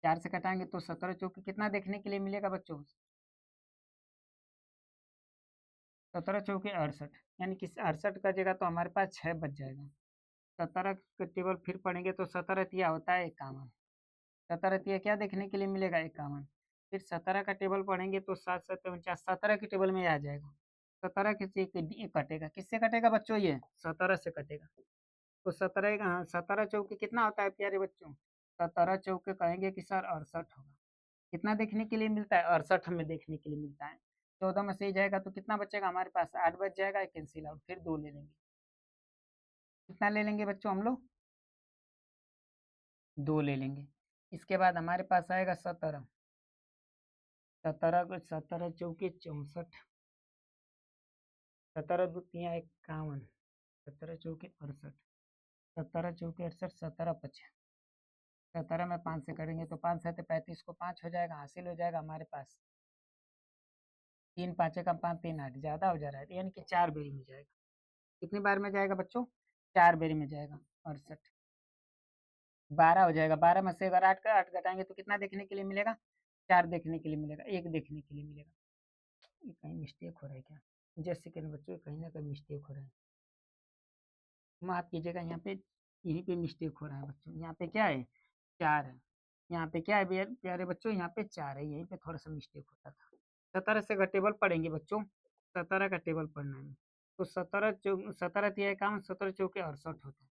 4 से कटाएंगे तो 17 चौके कितना देखने के लिए मिलेगा बच्चों, 17 चौके 68, यानी कि 68 का जगह तो हमारे पास 6 बच जाएगा। 17 का टेबल फिर पढ़ेंगे तो 17 तिया होता है 51, 17 तिया क्या देखने के लिए मिलेगा, 51। फिर 17 का टेबल पढ़ेंगे तो 7 7 49, 17 के टेबल में आ जाएगा। 17 किसी कटेगा, किससे कटेगा बच्चों, ये 17 से कटेगा। तो 17, 17 चौके कितना होता है प्यारे बच्चों, 17 चौके कहेंगे कि सर 68 होगा। कितना देखने के लिए मिलता है, 68 हमें देखने के लिए मिलता है। 14 में से ही जाएगा तो कितना बचेगा हमारे पास, 8 बच जाएगा, कैंसिल आउट, फिर 2 ले लेंगे। कितना ले लेंगे बच्चों हम लोग, 2 ले लेंगे। इसके बाद हमारे पास आएगा 17, 17 को 17 चौके 64, 17 दो तिया 51, 17 चौके 68, 17 चौके 68, 17 पचे 17 में 5 से करेंगे तो 5 7 35 को 5 हो जाएगा, हासिल हो जाएगा हमारे पास। 3 5 का 5 3 8, ज्यादा हो जा रहा है, यानी कि 4 बेरी में जाएगा। कितनी बार में जाएगा बच्चों, 4 बेरी में जाएगा। 68, 12 हो जाएगा। 12 में से अगर 8 घटाएंगे तो कितना देखने के लिए मिलेगा, 4 देखने के लिए मिलेगा, 1 देखने के लिए मिलेगा। ये कहीं मिस्टेक हो रहा है क्या, जस्ट सेकेंड बच्चों, कहीं ना कहीं मिस्टेक हो रहा है, माफ कीजिएगा। यहाँ पे यहीं पे मिस्टेक हो रहा है बच्चों, यहाँ पे क्या है, 4 है। यहाँ पे क्या है प्यारे बच्चों, यहाँ पे 4 है, यहीं पे थोड़ा सा मिस्टेक होता था। 17 से का टेबल पढ़ेंगे बच्चों, 17 का टेबल पढ़ना है। तो 17 तिया 51, 17 चौके 68 होता है,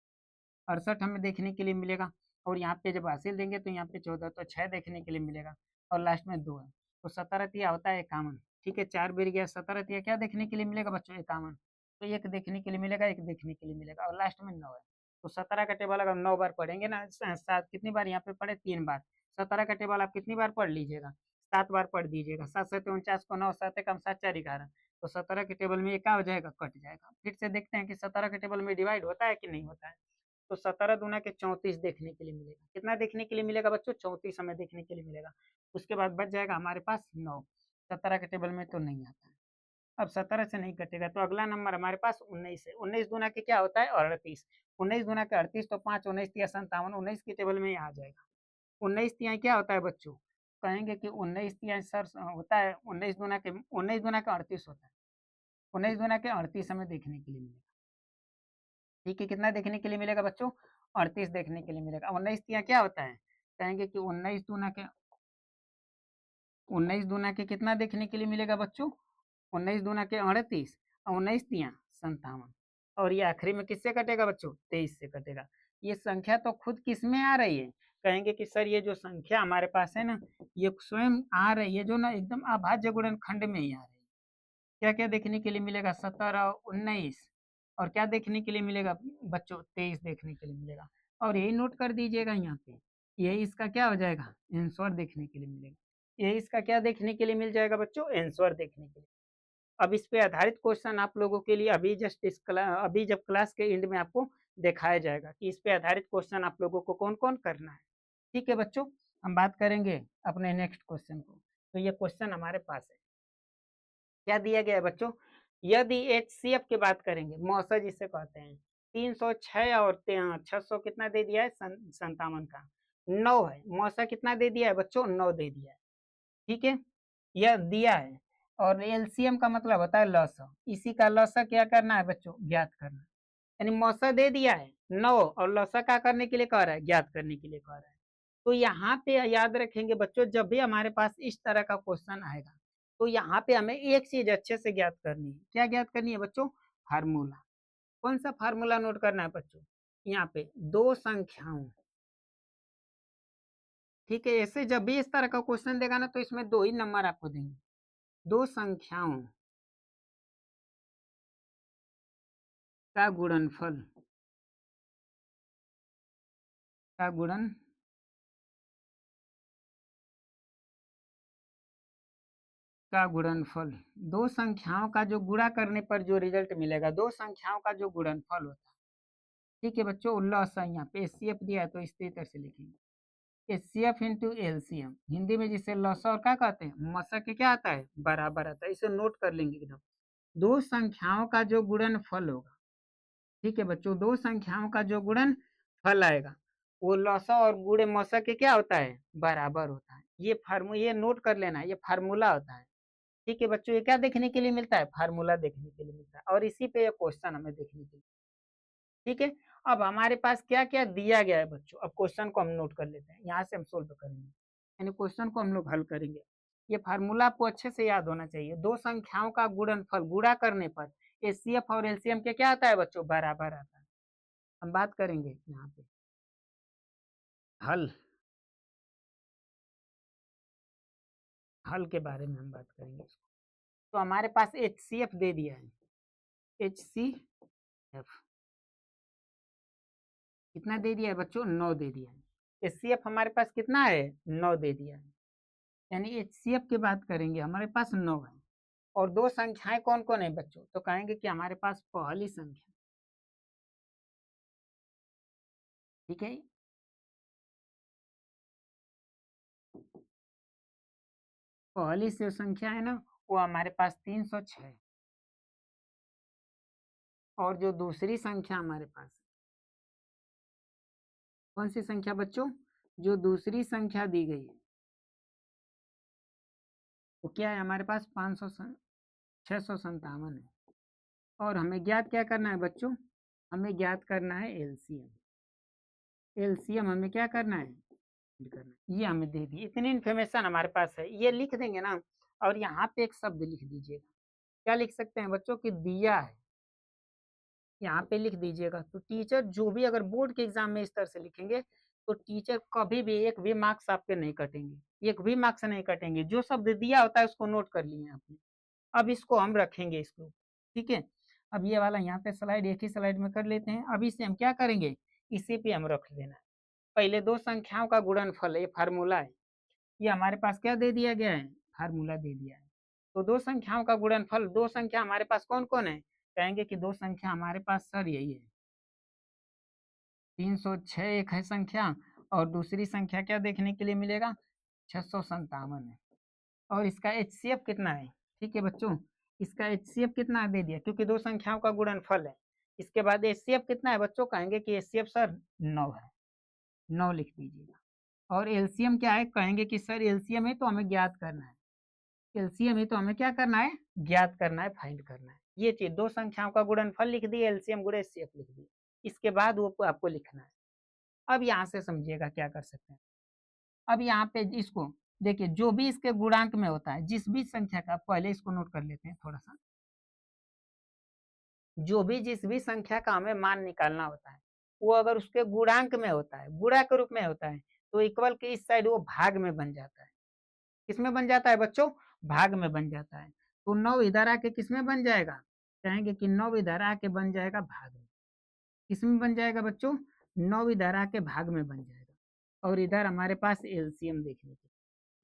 68 हमें देखने के लिए मिलेगा। और यहाँ पे जब हासिल देंगे तो यहाँ पे 14, तो 6 देखने के लिए मिलेगा, और लास्ट में 2 है, तो 17 तिया होता है 51। ठीक है, 4 बेर गया, 17 तिया क्या देखने के लिए मिलेगा बच्चों, 51, तो 1 देखने के लिए मिलेगा, 1 देखने के लिए मिलेगा, और लास्ट में 9 है। तो 17 का टेबल अगर 9 बार पढ़ेंगे ना, सात कितनी बार यहाँ पे पढ़े, 3 बार। 17 का टेबल आप कितनी बार पढ़ लीजिएगा, 7 बार पढ़ दीजिएगा। 7 7 49 को 9, 7 कम 7 4 11, तो 17 के टेबल में ये क्या हो जाएगा, कट जाएगा। फिर से देखते हैं कि 17 के टेबल में डिवाइड होता है कि नहीं होता है। तो 17 दूना के 34 देखने के लिए मिलेगा, कितना देखने के लिए मिलेगा बच्चों, 34 हमें देखने के लिए मिलेगा। उसके बाद बच जाएगा हमारे पास 9, 17 के टेबल में तो नहीं आता है। अब 17 से नहीं कटेगा तो अगला नंबर हमारे पास 19 है। 19 दूना के क्या होता है, 38, 19 दूना के 38, तो 5 19 तिया 57, 19 के टेबल में आ जाएगा। 19 तिया क्या होता है बच्चों, कहेंगे कि 19 तिया सर होता है 19 दूना के 38 होता है, 19 दूना के 38 हमें देखने के लिए मिलेगा। ठीक है, कितना देखने के लिए मिलेगा बच्चों, 38 देखने के लिए मिलेगा। 19 तिया क्या होता है, कहेंगे कि 19 दूना के कितना देखने के लिए मिलेगा बच्चों? 19 दूना के 38 और 19 तियां 57। और ये आखिरी में किससे कटेगा बच्चों? 23 से कटेगा। ये संख्या तो खुद किस में आ रही है? कहेंगे कि सर ये जो संख्या हमारे पास है ना, ये स्वयं आ रही है जो ना एकदम अभाज्य गुणनखंड में ही आ रही है। क्या क्या देखने के लिए मिलेगा? 17 19। और क्या देखने के लिए मिलेगा बच्चों? 23 देखने के लिए मिलेगा। और यही नोट कर दीजिएगा यहाँ पे, यही इसका क्या हो जाएगा? आंसर देखने के लिए मिलेगा। यही इसका क्या देखने के लिए मिल जाएगा बच्चों? आंसर देखने के लिए। अब इस पे आधारित क्वेश्चन आप लोगों के लिए अभी जस्ट अभी जब क्लास के एंड में आपको दिखाया जाएगा कि इस पे आधारित क्वेश्चन आप लोगों को कौन कौन करना है। ठीक है बच्चों, हम बात करेंगे अपने नेक्स्ट क्वेश्चन को। तो ये क्वेश्चन हमारे पास है, क्या दिया गया है बच्चों? यदि HCF की बात करेंगे, मौसा जिसे कहते हैं, 306 और 600 कितना दे दिया है? 57 का 9 है। मौसा कितना दे दिया है बच्चों? 9 दे दिया है। ठीक है, यह दिया है। और एलसीएम का मतलब होता है लसा। इसी का लसा क्या करना है बच्चों? ज्ञात करना। यानी मौसा दे दिया है 9 और लसा क्या करने के लिए कह रहा है? ज्ञात करने के लिए कह रहा है। तो यहाँ पे याद रखेंगे बच्चों, जब भी हमारे पास इस तरह का क्वेश्चन आएगा तो यहाँ पे हमें एक चीज अच्छे से ज्ञात करनी है। क्या ज्ञात करनी है बच्चों? फार्मूला। कौन सा फार्मूला नोट करना है बच्चों? यहाँ पे दो संख्याओं, ठीक है, ऐसे जब भी इस तरह का क्वेश्चन देगा ना तो इसमें दो ही नंबर आपको देंगे। दो संख्याओं का गुणनफल का गुणन का गुणनफल, दो संख्याओं का जो गुणा करने पर जो रिजल्ट मिलेगा, दो संख्याओं का जो गुणनफल होता है। ठीक है बच्चों, लसा यहाँ पे एचसीएफ दिया है तो इस तरह से लिखेंगे, एचसीएफ इंटू एलसीएम। हिंदी में जिसे लसा और क्या कहते हैं? मसा के क्या आता है? बराबर आता है। इसे नोट कर लेंगे एकदम। दो संख्याओं का जो गुणनफल होगा, ठीक है बच्चों, दो संख्याओं का जो गुणनफल आएगा वो लसा और गुणे मसा के क्या होता है? बराबर होता है। ये नोट कर लेना है, ये फार्मूला होता है। ठीक है बच्चों, ये क्या देखने के लिए मिलता है? फार्मूला देखने के लिए मिलता है। और इसी पे ये क्वेश्चन हमें देखने के लिए, ठीक है। अब हमारे पास क्या क्या दिया गया है बच्चों, अब क्वेश्चन को हम नोट कर लेते हैं, यहाँ से हम सोल्व करेंगे, यानी क्वेश्चन को हम लोग हल करेंगे। ये फार्मूला आपको अच्छे से याद होना चाहिए। दो संख्याओं का गुणनफल गुणा करने पर एचसीएफ और एलसीएम के क्या आता है बच्चों? बराबर आता है। हम बात करेंगे यहाँ पे हल, हल के बारे में हम बात करेंगे। तो हमारे पास HCF दे दिया है, HCF कितना दे दिया है बच्चों? 9 दे दिया है। HCF हमारे पास कितना है? 9 दे दिया है। यानी HCF की बात करेंगे, हमारे पास 9 है। और दो संख्याएं कौन कौन है बच्चों? तो कहेंगे कि हमारे पास पहली संख्या, ठीक है, पहली जो संख्या है ना वो हमारे पास 306। और जो दूसरी संख्या हमारे पास, कौन सी संख्या बच्चों? जो दूसरी संख्या दी गई है वो क्या है हमारे पास? 657 है। और हमें ज्ञात क्या करना है बच्चों? हमें ज्ञात करना है एलसीएम। एलसीएम हमें क्या करना है? करना है। ये हमें दे दी, इतनी इन्फॉर्मेशन हमारे पास है, ये लिख देंगे ना। और यहाँ पे एक शब्द लिख दीजिएगा, क्या लिख सकते हैं बच्चों? कि दिया है, यहाँ पे लिख दीजिएगा। तो टीचर जो भी अगर बोर्ड के एग्जाम में इस तरह से लिखेंगे तो टीचर कभी भी एक भी मार्क्स आपके नहीं कटेंगे, एक भी मार्क्स नहीं कटेंगे। जो शब्द दिया होता है उसको नोट कर लिए आपने। अब इसको हम रखेंगे इसको, ठीक है। अब ये वाला यहाँ पे स्लाइड एक ही स्लाइड में कर लेते हैं। अब इसे हम क्या करेंगे? इसी पे हम रख देना है। पहले दो संख्याओं का गुणनफल है, ये फार्मूला है। ये हमारे पास क्या दे दिया गया है? फार्मूला दे दिया है। तो दो संख्याओं का गुणनफल, दो संख्या हमारे पास कौन कौन है? कहेंगे कि दो संख्या हमारे पास सर यही है, 306 एक है संख्या, और दूसरी संख्या क्या देखने के लिए मिलेगा? 657 है। और इसका HCF कितना है? ठीक है बच्चों, इसका HCF कितना दे दिया, क्योंकि दो संख्याओं का गुणनफल है। इसके बाद HCF कितना है बच्चों? कहेंगे कि HCF सर 9 है, 9 लिख दीजिएगा। और एलसीएम क्या है? कहेंगे कि सर एलसीएम है तो हमें ज्ञात करना है, एलसीएम है तो हमें क्या करना है? ज्ञात करना है, फाइंड करना है। ये चीज, दो संख्याओं का गुणनफल लिख दिए, एलसीएम गुणे एचसीएफ लिख दिए। इसके बाद वो आपको लिखना है। अब यहाँ से समझिएगा क्या कर सकते हैं। अब यहाँ पे इसको देखिए, जो भी इसके गुणांक में होता है, जिस भी संख्या का, पहले इसको नोट कर लेते हैं थोड़ा सा, जो भी जिस भी संख्या का हमें मान निकालना होता है, वो अगर उसके गुणांक में होता है, गुणा के रूप में होता है, तो इक्वल के इस साइड वो भाग में बन जाता है। किसमें बन जाता है बच्चों? भाग में बन जाता है। तो 9 इधर आके किसमें बन जाएगा? कहेंगे कि 9 इधर आके बन जाएगा भाग में। किसमें बन जाएगा बच्चों? 9 इधर आके भाग में बन जाएगा। और इधर हमारे पास एलसीएम देखने के,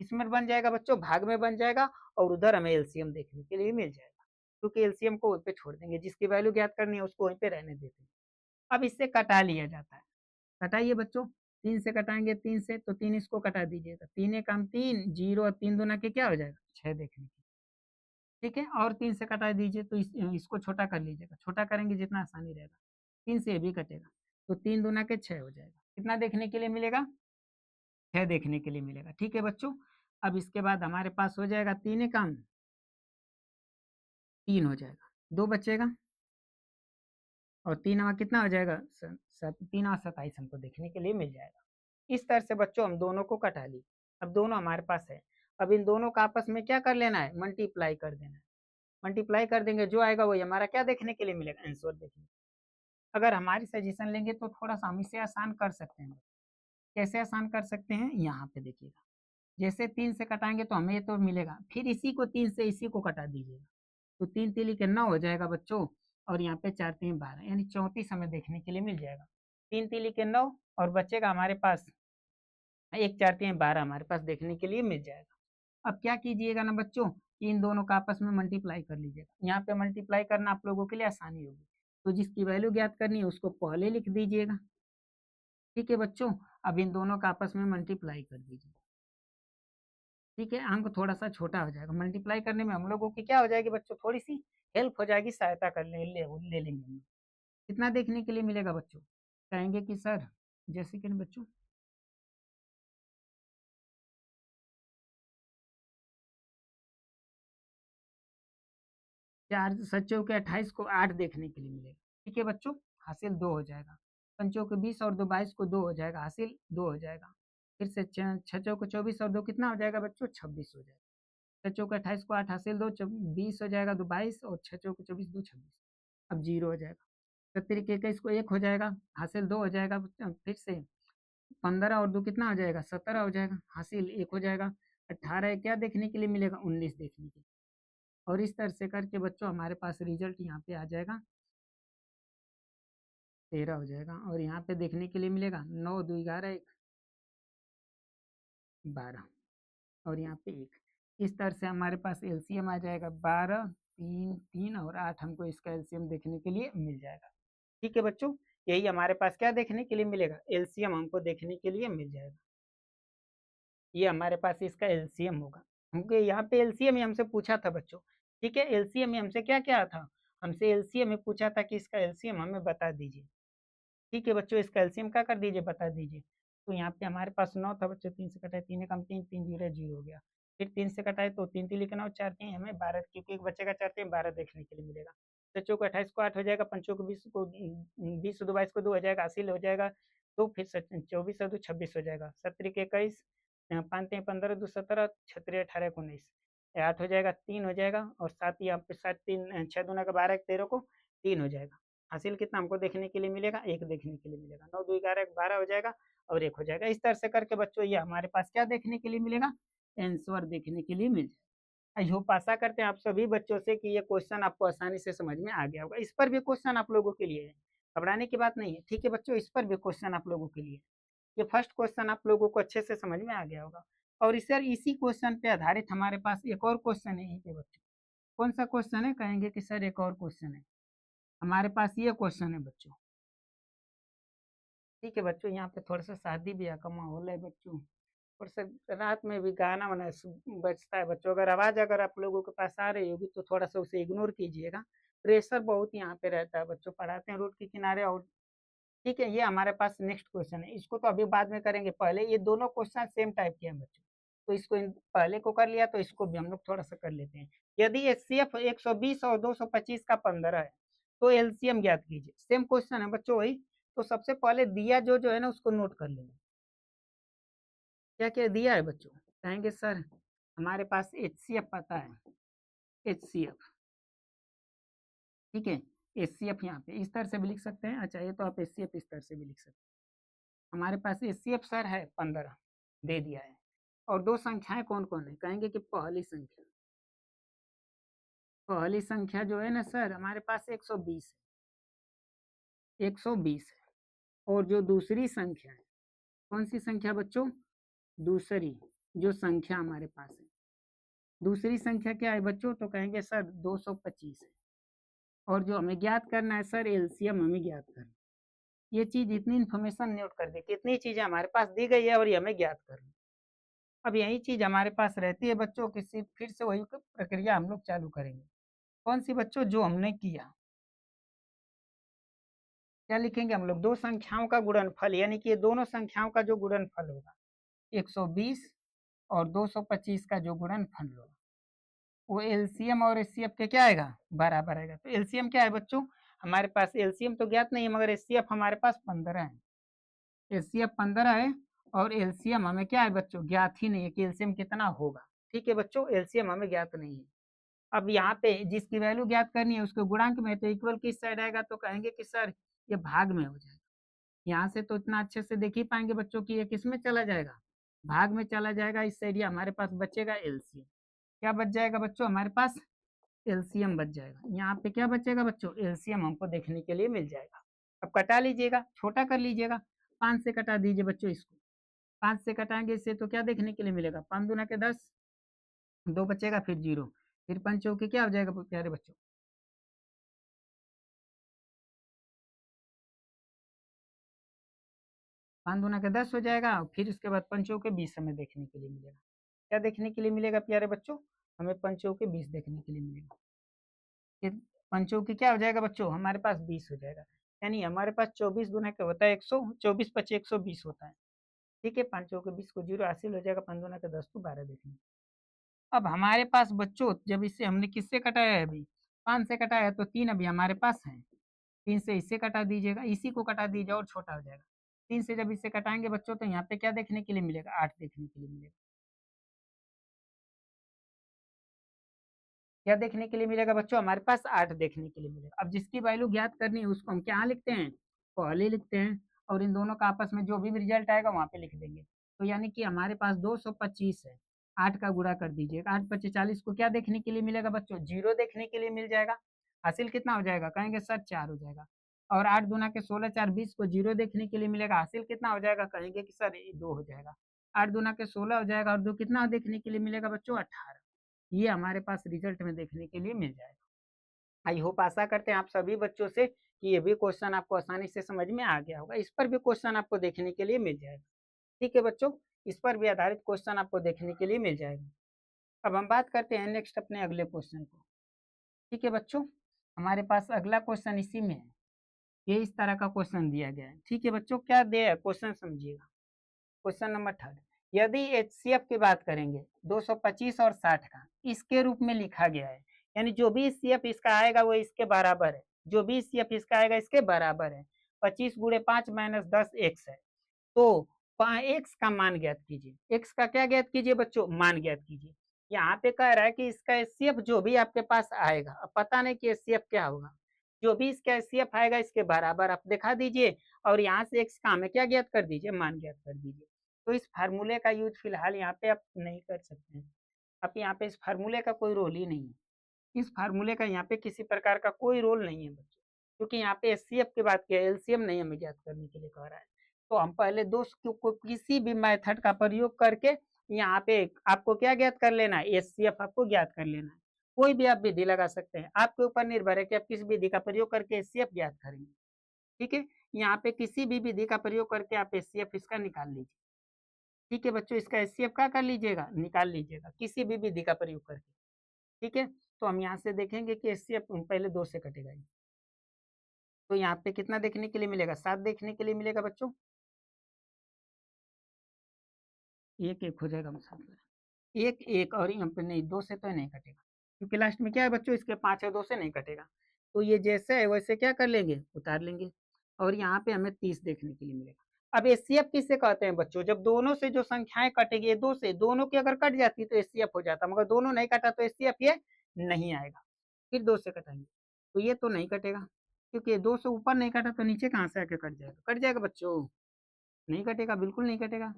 किसमें बन जाएगा बच्चों? भाग में बन जाएगा। और उधर हमें एलसीएम देखने के लिए मिल जाएगा, क्योंकि एलसीएम को वहीं पे छोड़ देंगे, जिसकी वैल्यू ज्ञात करनी है उसको वहीं पे रहने देते हैं। अब इससे कटा लिया जाता है। कटाइए बच्चों, 3 से कटाएंगे, 3 से, तो 3 इसको कटा दीजिएगा, 3 एक काम 3, 0 और 3 दूना के क्या हो जाएगा? 6 देखने के। ठीक है, और 3 से कटा दीजिए, तो इसको छोटा कर लीजिएगा, छोटा करेंगे जितना आसानी रहेगा। 3 से ये भी कटेगा, तो 3 दूना के 6 हो जाएगा। कितना देखने के लिए मिलेगा? 6 देखने के लिए मिलेगा। ठीक है बच्चों, अब इसके बाद हमारे पास हो जाएगा 3 काम 3 हो जाएगा, 2 बचेगा, और 3 कितना हो जाएगा? 3 और 27 हमको देखने के लिए मिल जाएगा। इस तरह से बच्चों हम दोनों को कटा ली। अब दोनों हमारे पास है, अब इन दोनों का आपस में क्या कर लेना है? मल्टीप्लाई कर देना है। मल्टीप्लाई कर देंगे, जो आएगा वही हमारा क्या देखने के लिए मिलेगा? आंसर देखने। अगर हमारी सजेशन लेंगे तो थोड़ा सा हम इसे आसान कर सकते हैं। कैसे आसान कर सकते हैं? यहाँ पे देखिएगा, जैसे 3 से कटाएंगे तो हमें ये तो मिलेगा, फिर इसी को 3 से इसी को कटा दीजिएगा, तो 3 तिली के 9 हो जाएगा बच्चों, और यहाँ पे 4 3 12, यानी 34 हमें देखने के लिए मिल जाएगा। 3 तिली के 9, और बचेगा हमारे पास 1 4 3 12 हमारे पास देखने के लिए मिल जाएगा। अब क्या कीजिएगा ना बच्चों, इन दोनों का आपस में मल्टीप्लाई कर लीजिएगा। यहाँ पे मल्टीप्लाई करना आप लोगों के लिए आसानी होगी, तो जिसकी वैल्यू ज्ञात करनी है उसको पहले लिख दीजिएगा। ठीक है बच्चों, अब इन दोनों का आपस में मल्टीप्लाई कर दीजिए। ठीक है, अंक थोड़ा सा छोटा हो जाएगा, मल्टीप्लाई करने में हम लोगों की क्या हो जाएगी बच्चों? थोड़ी सी हेल्प हो जाएगी, सहायता कर ले लेंगे हम। कितना देखने के लिए मिलेगा बच्चों? कहेंगे कि सर, जैसे कि बच्चों 4 सच्चों के 28 को 8 देखने के लिए मिलेगा। ठीक है बच्चों, हासिल 2 हो जाएगा। पंचों के 20 और 2 22 को 2 हो जाएगा, हासिल 2 हो जाएगा। फिर से छचों को 24 और 2 कितना हो जाएगा बच्चों? 26 हो जाएगा। छचों के 28 को 8 हासिल 2, 20 हो जाएगा, 2 22, और छचों को 24 2 26। अब 0 हो जाएगा। 70 के 21 को 1 हो जाएगा, हासिल 2 हो जाएगा। फिर से 15 और 2 कितना हो जाएगा? 17 हो जाएगा, हासिल 1 हो जाएगा। 18 क्या देखने के लिए मिलेगा? 19 देखने के लिए। और इस तरह से करके बच्चों हमारे पास रिजल्ट यहाँ पे आ जाएगा, 13 हो जाएगा। और यहाँ पे देखने के लिए मिलेगा 9 2 11 1 12, और यहाँ पे 1। इस तरह से हमारे पास एलसीएम आ जाएगा 12 3 3 और 8, हमको इसका एलसीएम देखने के लिए मिल जाएगा। ठीक है बच्चों, यही हमारे पास क्या देखने के लिए मिलेगा? एलसीएम हमको देखने के लिए मिल जाएगा। ये हमारे पास इसका एलसीएम होगा, क्योंकि यहाँ पे एलसीएम ही हमसे पूछा था बच्चों। ठीक है, एलसीएम ही हमसे क्या क्या था? हमसे एलसीएम ही पूछा था कि इसका एलसीएम हमें बता दीजिए। ठीक है बच्चों, इसका एलसीएम क्या कर दीजिए? बता दीजिए। तो यहाँ पे हमारे पास 9 था बच्चों, 3 से कटाए, 3 कम 3 3 जीरो 0 हो गया। फिर 3 से कटाए तो 3 3 लिखना, 4 3 हमें 12, क्योंकि एक बच्चे का 4 3 12 देखने के लिए मिलेगा। बच्चों को 28 को 8 हो जाएगा, पंचों को 20 को 20 दो 22 को 2 हो जाएगा, हासिल हो जाएगा। तो फिर 24 और 2 26 हो जाएगा। 17 के 21, 5 3 15 2 17, 6 18 19, 8 हो जाएगा, 3 हो जाएगा, और 7 यहाँ पे 7 3 6 दूना का 12 13 को 3 हो जाएगा। हासिल कितना हमको देखने के लिए मिलेगा? 1 देखने के लिए मिलेगा। 9 2 11 12 हो जाएगा, और 1 हो जाएगा। इस तरह से करके बच्चों ये हमारे पास क्या देखने के लिए मिलेगा? आंसर देखने के लिए मिल जाएगा। आई होप आशा करते हैं आप सभी बच्चों से कि ये क्वेश्चन आपको आसानी से समझ में आ गया होगा। इस पर भी क्वेश्चन आप लोगों के लिए है, घबराने की बात नहीं है। ठीक है बच्चों, इस पर भी क्वेश्चन आप लोगों के लिए। ये फर्स्ट क्वेश्चन आप लोगों को अच्छे से समझ में आ गया होगा। और इसी क्वेश्चन पे आधारित हमारे पास एक और क्वेश्चन है यहीं पे बच्चों। कौन सा क्वेश्चन है? कहेंगे कि सर एक और क्वेश्चन है। हमारे पास ये क्वेश्चन है बच्चों। ठीक है बच्चों, यहाँ पे थोड़ा सा शादी ब्याह का माहौल है बच्चों, और सा रात में भी गाना वाना बजता है बच्चों। अगर आवाज़ अगर आप लोगों के पास आ रही होगी तो थोड़ा सा उसे इग्नोर कीजिएगा। प्रेशर बहुत यहाँ पे रहता है बच्चों, पढ़ाते हैं रोड के किनारे। और ठीक है, ये हमारे पास नेक्स्ट क्वेश्चन है, इसको तो अभी बाद में करेंगे, पहले ये दोनों क्वेश्चन सेम टाइप के हैं बच्चों। तो इसको पहले को कर लिया, तो इसको भी हम लोग थोड़ा सा कर लेते हैं। यदि एच सी एफ 120 और 225 का 15 है, तो एलसीएम ज्ञात कीजिए। सेम क्वेश्चन है बच्चों वही। तो सबसे पहले दिया जो जो है ना उसको नोट कर लेंगे। क्या क्या दिया है बच्चों? कहेंगे सर हमारे पास एचसीएफ पता है, एचसीएफ, ठीक है। एचसीएफ यहाँ पे इस तरह से भी लिख सकते हैं, अच्छा ये तो आप एचसीएफ इस तरह से भी लिख सकते हैं। हमारे पास एचसीएफ सर है 15 दे दिया है। और दो संख्याएं कौन कौन है? कहेंगे कि पहली संख्या जो है ना सर हमारे पास 120 है, 120 है। और जो दूसरी संख्या है, कौन सी संख्या बच्चों? दूसरी जो संख्या हमारे पास है, दूसरी संख्या क्या है बच्चों? तो कहेंगे सर 225 है। और जो हमें ज्ञात करना है सर एलसीएम हमें ज्ञात करना है। ये चीज इतनी इन्फॉर्मेशन नोट कर दे, कितनी चीजें हमारे पास दी गई है और ये हमें ज्ञात करना। अब यही चीज हमारे पास रहती है बच्चों, किसी फिर से वही प्रक्रिया हम लोग चालू करेंगे। कौन सी बच्चों? जो हमने किया, क्या लिखेंगे हम लोग? दो संख्याओं का गुणनफल, यानी कि ये दोनों संख्याओं का जो गुणनफल होगा 120 और 225 का जो गुणनफल होगा वो एलसीएम और एचसीएफ के क्या आएगा? बराबर आएगा। तो एलसीएम क्या है बच्चों? हमारे पास एलसीएम तो ज्ञात नहीं है मगर एचसीएफ हमारे पास 15 है, एचसीएफ 15 है। और एलसीएम हमें क्या है बच्चों? ज्ञात ही नहीं है कि एलसीएम कितना होगा। ठीक है बच्चों, एलसीएम हमें ज्ञात नहीं है। अब यहाँ पे जिसकी वैल्यू ज्ञात करनी है उसको गुणांक में, तो इक्वल किस साइड आएगा? तो कहेंगे कि सर ये भाग में हो जाएगा। यहाँ से तो इतना अच्छे से देख ही पाएंगे बच्चों की ये किस में चला जाएगा? भाग में चला जाएगा। इस साइड ये हमारे पास बचेगा एलसीएम। क्या बच जाएगा बच्चों? हमारे पास एलसीएम बच जाएगा। यहाँ पे क्या बचेगा बच्चों? एलसीएम हमको देखने के लिए मिल जाएगा। अब कटा लीजिएगा, छोटा कर लीजिएगा, 5 से कटा दीजिए बच्चों इसको। 5 से कटाएंगे इससे तो क्या देखने के लिए मिलेगा? 5 दूना के 10, 2 बचेगा फिर 0, फिर 5 चौके क्या हो जाएगा प्यारे बच्चों? 5 दूना के 10 हो जाएगा। फिर उसके बाद 5 चौके 20 हमें देखने के लिए मिलेगा। क्या देखने के लिए मिलेगा प्यारे बच्चों? हमें 5 चौके 20 देखने के लिए मिलेगा। फिर 5 चौके क्या हो जाएगा बच्चों? हमारे पास 20 हो जाएगा। यानी हमारे पास 24 दूना क्या होता है? 100, 24 पचे 120 होता है। ठीक है, 5 चौके 20 को 0 हासिल हो जाएगा, 5 दूना के 10 को 12 देखने। अब हमारे पास बच्चों जब इससे हमने किससे कटाया है? अभी 5 से कटाया है तो 3 अभी हमारे पास है। 3 से इससे कटा दीजिएगा, इसी को कटा दीजिए और छोटा हो जाएगा। 3 से जब इससे कटाएंगे बच्चों तो यहाँ पे क्या देखने के लिए मिलेगा? 8 देखने के लिए मिलेगा। क्या देखने के लिए मिलेगा बच्चों? हमारे पास 8 देखने के लिए मिलेगा। अब जिसकी वैल्यू ज्ञात करनी है उसको हम क्या लिखते हैं? पहले लिखते हैं। और इन दोनों का आपस में जो भी रिजल्ट आएगा वहां पे लिख देंगे। तो यानी कि हमारे पास 225 है, 8 का गुणा कर दीजिएगा, 8 पच्चीस 40 को क्या देखने के लिए मिलेगा बच्चों? 0 देखने के लिए मिल जाएगा। हासिल कितना हो जाएगा? कहेंगे सर 4 हो जाएगा। और 8 दूना के 16 4 20 को 0 देखने के लिए मिलेगा। हासिल कितना हो जाएगा? कहेंगे कि सर 2 हो जाएगा। 8 दूना के 16 हो जाएगा और 2 कितना देखने के लिए मिलेगा बच्चों? 18। ये हमारे पास रिजल्ट में देखने के लिए मिल जाएगा। आई होप, आशा करते हैं आप सभी बच्चों से कि ये भी क्वेश्चन आपको आसानी से समझ में आ गया होगा। इस पर भी क्वेश्चन आपको देखने के लिए मिल जाएगा। ठीक है बच्चों, इस पर भी आधारित क्वेश्चन आपको देखने के लिए मिल जाएगा। अब हम बात करते हैं नेक्स्ट अपने अगले क्वेश्चन को। ठीक है बच्चों, हमारे पास अगला क्वेश्चन इसी में है। ये इस तरह का क्वेश्चन दिया गया है। ठीक है बच्चों, क्या दिया है क्वेश्चन समझिएगा। क्वेश्चन नंबर 3, यदि एचसीएफ की बात करेंगे 225 और 60 का इसके रूप में लिखा गया है, यानी जो भी सीएफ इसका आएगा वो इसके बराबर है, जो भी सीएफ इसका आएगा इसके बराबर है। 25 गुणे 5 माइनस 10 एक्स है। तो एक्स का मान ज्ञात कीजिए। एक्स का क्या ज्ञात कीजिए बच्चों? मान ज्ञात कीजिए। यहाँ पे कह रहा है कि इसका एचसीएफ जो भी आपके पास आएगा, अब पता नहीं कि एचसीएफ क्या होगा, जो भी इसका एचसीएफ आएगा इसके बराबर आप दिखा दीजिए। और यहाँ से एक्स का हमें क्या ज्ञात कर दीजिए? मान ज्ञात कर दीजिए। तो इस फार्मूले का यूज फिलहाल यहाँ पे आप नहीं कर सकते हैं। अब यहाँ पे इस फार्मूले का कोई रोल ही नहीं है। इस फार्मूले का यहाँ पे किसी प्रकार का कोई रोल नहीं है बच्चों, क्योंकि यहाँ पे एचसीएफ की बात की है, एलसीएम नहीं हमें ज्ञात करने के लिए कह रहा है। तो हम पहले को किसी भी मेथड का प्रयोग करके यहाँ पे आपको क्या ज्ञात कर लेना है? एचसीएफ आपको ज्ञात कर लेना है। कोई भी आप विधि लगा सकते हैं, आपके ऊपर निर्भर है कि आप किस विधि का प्रयोग करके एचसीएफ ज्ञात करेंगे। ठीक है, यहाँ पे किसी भी विधि का प्रयोग करके आप एचसीएफ इसका निकाल लीजिए। ठीक है बच्चों, इसका एचसीएफ क्या कर लीजिएगा? निकाल लीजिएगा किसी भी विधि का प्रयोग करके। ठीक है, तो हम यहाँ से देखेंगे कि एचसीएफ पहले 2 से कटेगा। तो यहाँ पे कितना देखने के लिए मिलेगा? 7 देखने के लिए मिलेगा बच्चों। एक एक हो जाएगा मतलब एक एक, और यहाँ पे नहीं, 2 से तो नहीं कटेगा, क्योंकि लास्ट में क्या है बच्चों? इसके 5 है, 2 से नहीं कटेगा। तो ये जैसे है वैसे क्या कर लेंगे? उतार लेंगे। और यहाँ पे हमें 30 देखने के लिए मिलेगा। अब एचसीएफ किसे कहते हैं बच्चों? जब दोनों से जो संख्याएं कटेगी, ये दो से दोनों की अगर कट जाती तो एचसीएफ हो जाता, मगर दोनों नहीं कटा तो एचसीएफ ये नहीं आएगा। फिर दो से कटाएंगे तो ये तो नहीं कटेगा, क्योंकि दो से ऊपर नहीं कटा तो नीचे कहाँ से आके कट जाएगा? कट जाएगा बच्चों? नहीं कटेगा, बिल्कुल नहीं कटेगा।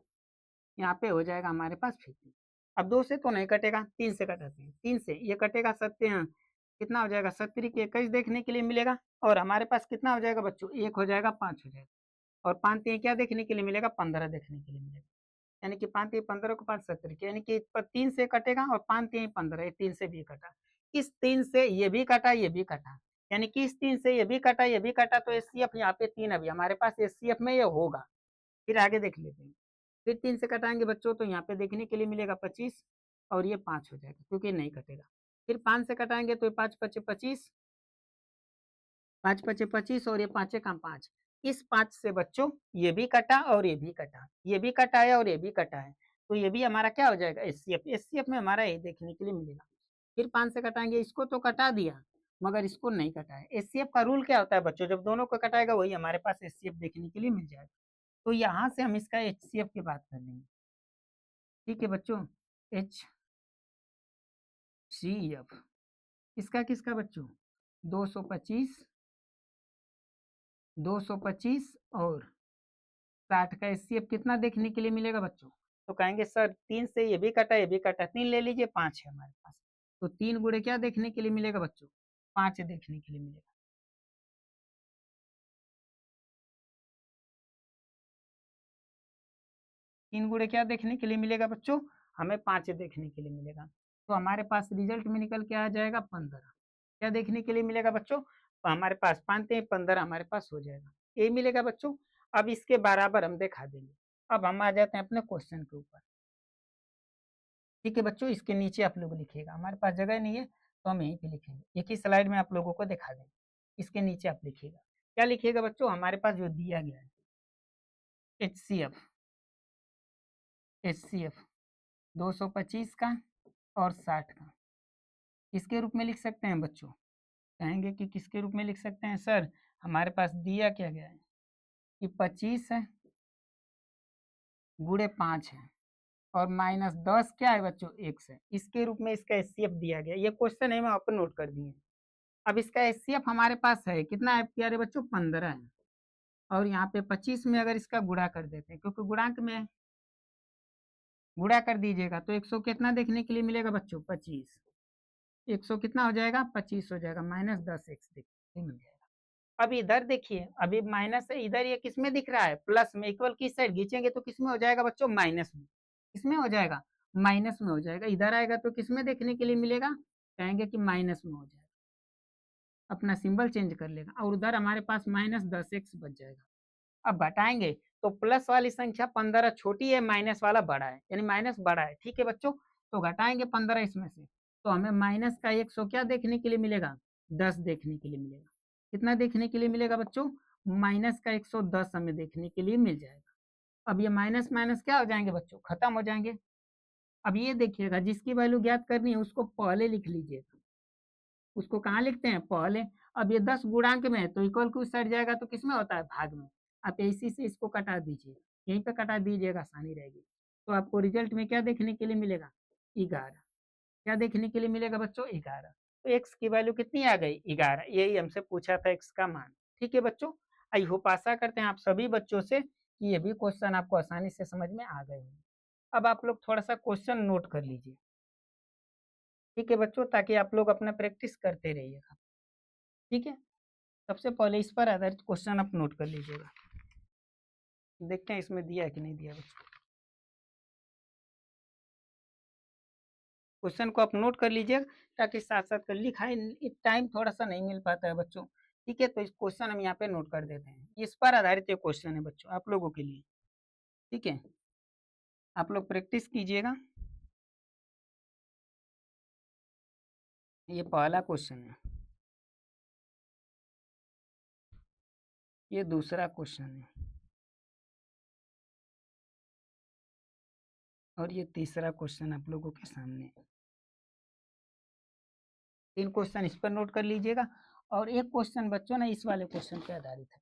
यहाँ पे हो जाएगा हमारे पास 50। अब दो से तो नहीं कटेगा, तीन से कटाते हैं। तीन से ये कटेगा, सत्य कितना हो जाएगा? 70 के 21 देखने के लिए मिलेगा। और हमारे पास कितना हो जाएगा बच्चों? एक हो जाएगा, 5 हो जाएगा। और 5 तीन क्या देखने के लिए मिलेगा? 15 देखने के लिए मिलेगा। यानी कि 5 तीन 15 को 5 70 के, यानी कि 3 से कटेगा और 5 तीन 15, ये 3 से भी कटा। इस 3 से ये भी कटा, ये भी कटा, यानी कि इस 3 से ये भी कटा, ये भी कटा, तो एचसीएफ यहाँ पे 3 अभी हमारे पास एचसीएफ में ये होगा। फिर आगे देख लेते हैं। फिर 3 से कटाएंगे बच्चों तो यहाँ पे देखने के लिए मिलेगा 25 और ये 5 हो जाएगा, क्योंकि नहीं कटेगा। फिर 5 से कटाएंगे तो 5 पचे 25, 5 पचे 25 और ये पाँचे का 5। इस 5 से बच्चों ये भी कटा और ये भी कटा, ये भी कटा है और ये भी कटा है, तो ये भी हमारा क्या हो जाएगा? एचसीएफ। एचसीएफ में हमारा ये देखने के लिए मिलेगा। फिर 5 से कटाएंगे, इसको तो कटा दिया मगर इसको नहीं कटा है। एचसीएफ का रूल क्या होता है बच्चों? जब दोनों को कटाएगा वही हमारे पास एचसीएफ देखने के लिए मिल जाएगा। तो यहाँ से हम इसका एचसीएफ की बात कर लेंगे। ठीक है बच्चों, एच सी एफ इसका किसका बच्चों? 225, 225 और 60 का एचसीएफ कितना देखने के लिए मिलेगा बच्चों? तो कहेंगे सर 3 से ये भी कटा, ये भी कटा, 3 ले लीजिए, 5 है हमारे पास। तो 3 गुणे क्या देखने के लिए मिलेगा बच्चों? 5 देखने के लिए मिलेगा। 3 गुणे क्या देखने के लिए मिलेगा बच्चों? हमें 5 देखने के लिए मिलेगा। तो हमारे पास रिजल्ट में निकल के आ जाएगा 15। क्या देखने के लिए मिलेगा बच्चों? तो हमारे पास 5 15 हमारे पास हो जाएगा, ये मिलेगा बच्चों। अब इसके बराबर हम दिखा देंगे। अब हम आ जाते हैं अपने क्वेश्चन के ऊपर। ठीक है बच्चों, इसके नीचे आप लोग लिखिएगा, हमारे पास जगह नहीं है तो हम यहीं पे लिखेंगे, एक ही स्लाइड में आप लोगों को दिखा देंगे। इसके नीचे आप लिखिएगा, क्या लिखिएगा बच्चों? हमारे पास जो दिया गया है H C F, H C F 225 का और 60 का किसके रूप में लिख सकते हैं बच्चों? कहेंगे कि किसके रूप में लिख सकते हैं सर? हमारे पास दिया क्या गया है कि 25 है गुणे 5 है और माइनस 10 क्या है बच्चों? x है। इसके रूप में इसका एचसीएफ दिया गया। ये क्वेश्चन है, मैं आप नोट कर दिए। अब इसका एचसीएफ हमारे पास है कितना है प्यारे बच्चों? 15 है। और यहाँ पे 25 में अगर इसका गुणा कर देते हैं, क्योंकि गुणांक में गुणा कर दीजिएगा तो 100 कितना देखने के लिए मिलेगा बच्चों? 25। 100 कितना हो जाएगा? 25 हो जाएगा, माइनस 10x देखने मिल जाएगा। अब इधर देखिए, अभी माइनस है, इधर ये किसमें दिख रहा है? प्लस में। इक्वल की साइड खींचेंगे तो किसमें हो जाएगा बच्चों? माइनस में। किसमें हो जाएगा? माइनस में हो जाएगा। इधर आएगा तो किसमें देखने के लिए मिलेगा? कहेंगे कि माइनस में हो जाएगा, अपना सिंबल चेंज कर लेगा और उधर हमारे पास माइनस 10x बच जाएगा। अब घटाएंगे तो प्लस वाली संख्या 15 छोटी है, माइनस वाला बड़ा है, यानी माइनस बड़ा है। ठीक है बच्चों, तो घटाएंगे 15 इसमें से तो हमें माइनस का 100 क्या देखने के लिए मिलेगा? 10 देखने के लिए मिलेगा। कितना देखने के लिए मिलेगा बच्चों? माइनस का 110 हमें देखने के लिए मिल जाएगा। अब ये माइनस माइनस क्या हो जाएंगे बच्चों? खत्म हो जाएंगे। अब ये देखिएगा, जिसकी वैल्यू ज्ञात करनी है उसको पहले लिख लीजिएगा। उसको कहाँ लिखते हैं? पहले। अब ये 10 गुणांक में है तो इक्वल टू साइड जाएगा तो किसमें होता है? भाग में। आप इसी से इसको कटा दीजिए, यहीं पे कटा दीजिएगा, आसानी रहेगी। तो आपको रिजल्ट में क्या देखने के लिए मिलेगा? 11। क्या देखने के लिए मिलेगा बच्चों? 11। तो एक्स की वैल्यू कितनी आ गई? 11। यही हमसे पूछा था एक्स का मान। ठीक है बच्चों, आई होप आशा करते हैं आप सभी बच्चों से कि ये भी क्वेश्चन आपको आसानी से समझ में आ गए होंगे। अब आप लोग थोड़ा सा क्वेश्चन नोट कर लीजिए। ठीक है बच्चों, ताकि आप लोग अपना प्रैक्टिस करते रहिएगा। ठीक है, सबसे पहले इस पर आधारित क्वेश्चन आप नोट कर लीजिएगा। देखते हैं इसमें दिया है कि नहीं दिया बच्चों। क्वेश्चन को आप नोट कर लीजिएगा, ताकि साथ साथ कर लिखाई टाइम थोड़ा सा नहीं मिल पाता है बच्चों। ठीक है, तो इस क्वेश्चन हम यहाँ पे नोट कर देते हैं। इस पर आधारित ये क्वेश्चन है बच्चों आप लोगों के लिए। ठीक है, आप लोग प्रैक्टिस कीजिएगा। ये पहला क्वेश्चन है, ये दूसरा क्वेश्चन है और ये तीसरा क्वेश्चन आप लोगों के सामने है। 3 क्वेश्चन इस पर नोट कर लीजिएगा और एक क्वेश्चन बच्चों ने इस वाले क्वेश्चन पे आधारित है।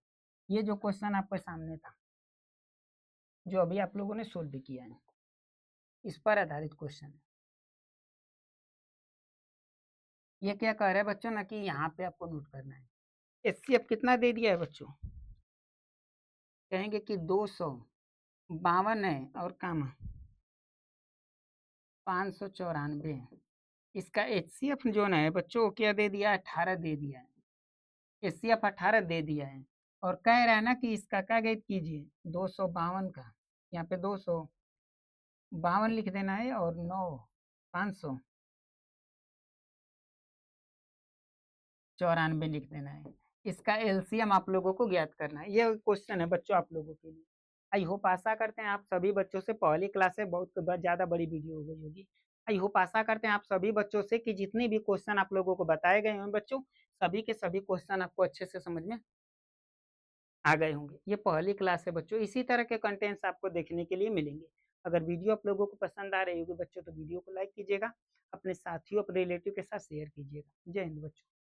ये जो क्वेश्चन आपके सामने था जो अभी आप लोगों ने सोल्व भी किया है, इस पर आधारित क्वेश्चन है। ये क्या कह रहा है बच्चों ना कि यहाँ पे आपको नोट करना है। एचसीएफ कितना दे दिया है बच्चों? कहेंगे कि 252 है और काम 594। इसका एचसीएफ जो ना है बच्चों क्या दे दिया है? 18 दे दिया है। एचसीएफ 18 दे दिया है और कह रहा है ना कि इसका क्या ज्ञात कीजिए 252 का। यहाँ पे 252 लिख देना है और 9 594 लिख देना है। इसका एलसीएम आप लोगों को ज्ञात करना है। ये क्वेश्चन है बच्चों आप लोगों के लिए। आई होप आशा करते हैं आप सभी बच्चों से, पहली क्लास से बहुत ज़्यादा बड़ी वीडियो हो गई होगी। आई होप आशा करते हैं आप सभी बच्चों से कि जितने भी क्वेश्चन आप लोगों को बताए गए हैं बच्चों, सभी के सभी क्वेश्चन आपको अच्छे से समझ में आ गए होंगे। ये पहली क्लास है बच्चों, इसी तरह के कंटेंट्स आपको देखने के लिए मिलेंगे। अगर वीडियो आप लोगों को पसंद आ रही होगी बच्चों तो वीडियो को लाइक कीजिएगा, अपने साथियों अपने रिलेटिव के साथ शेयर कीजिएगा। जय हिंद बच्चों।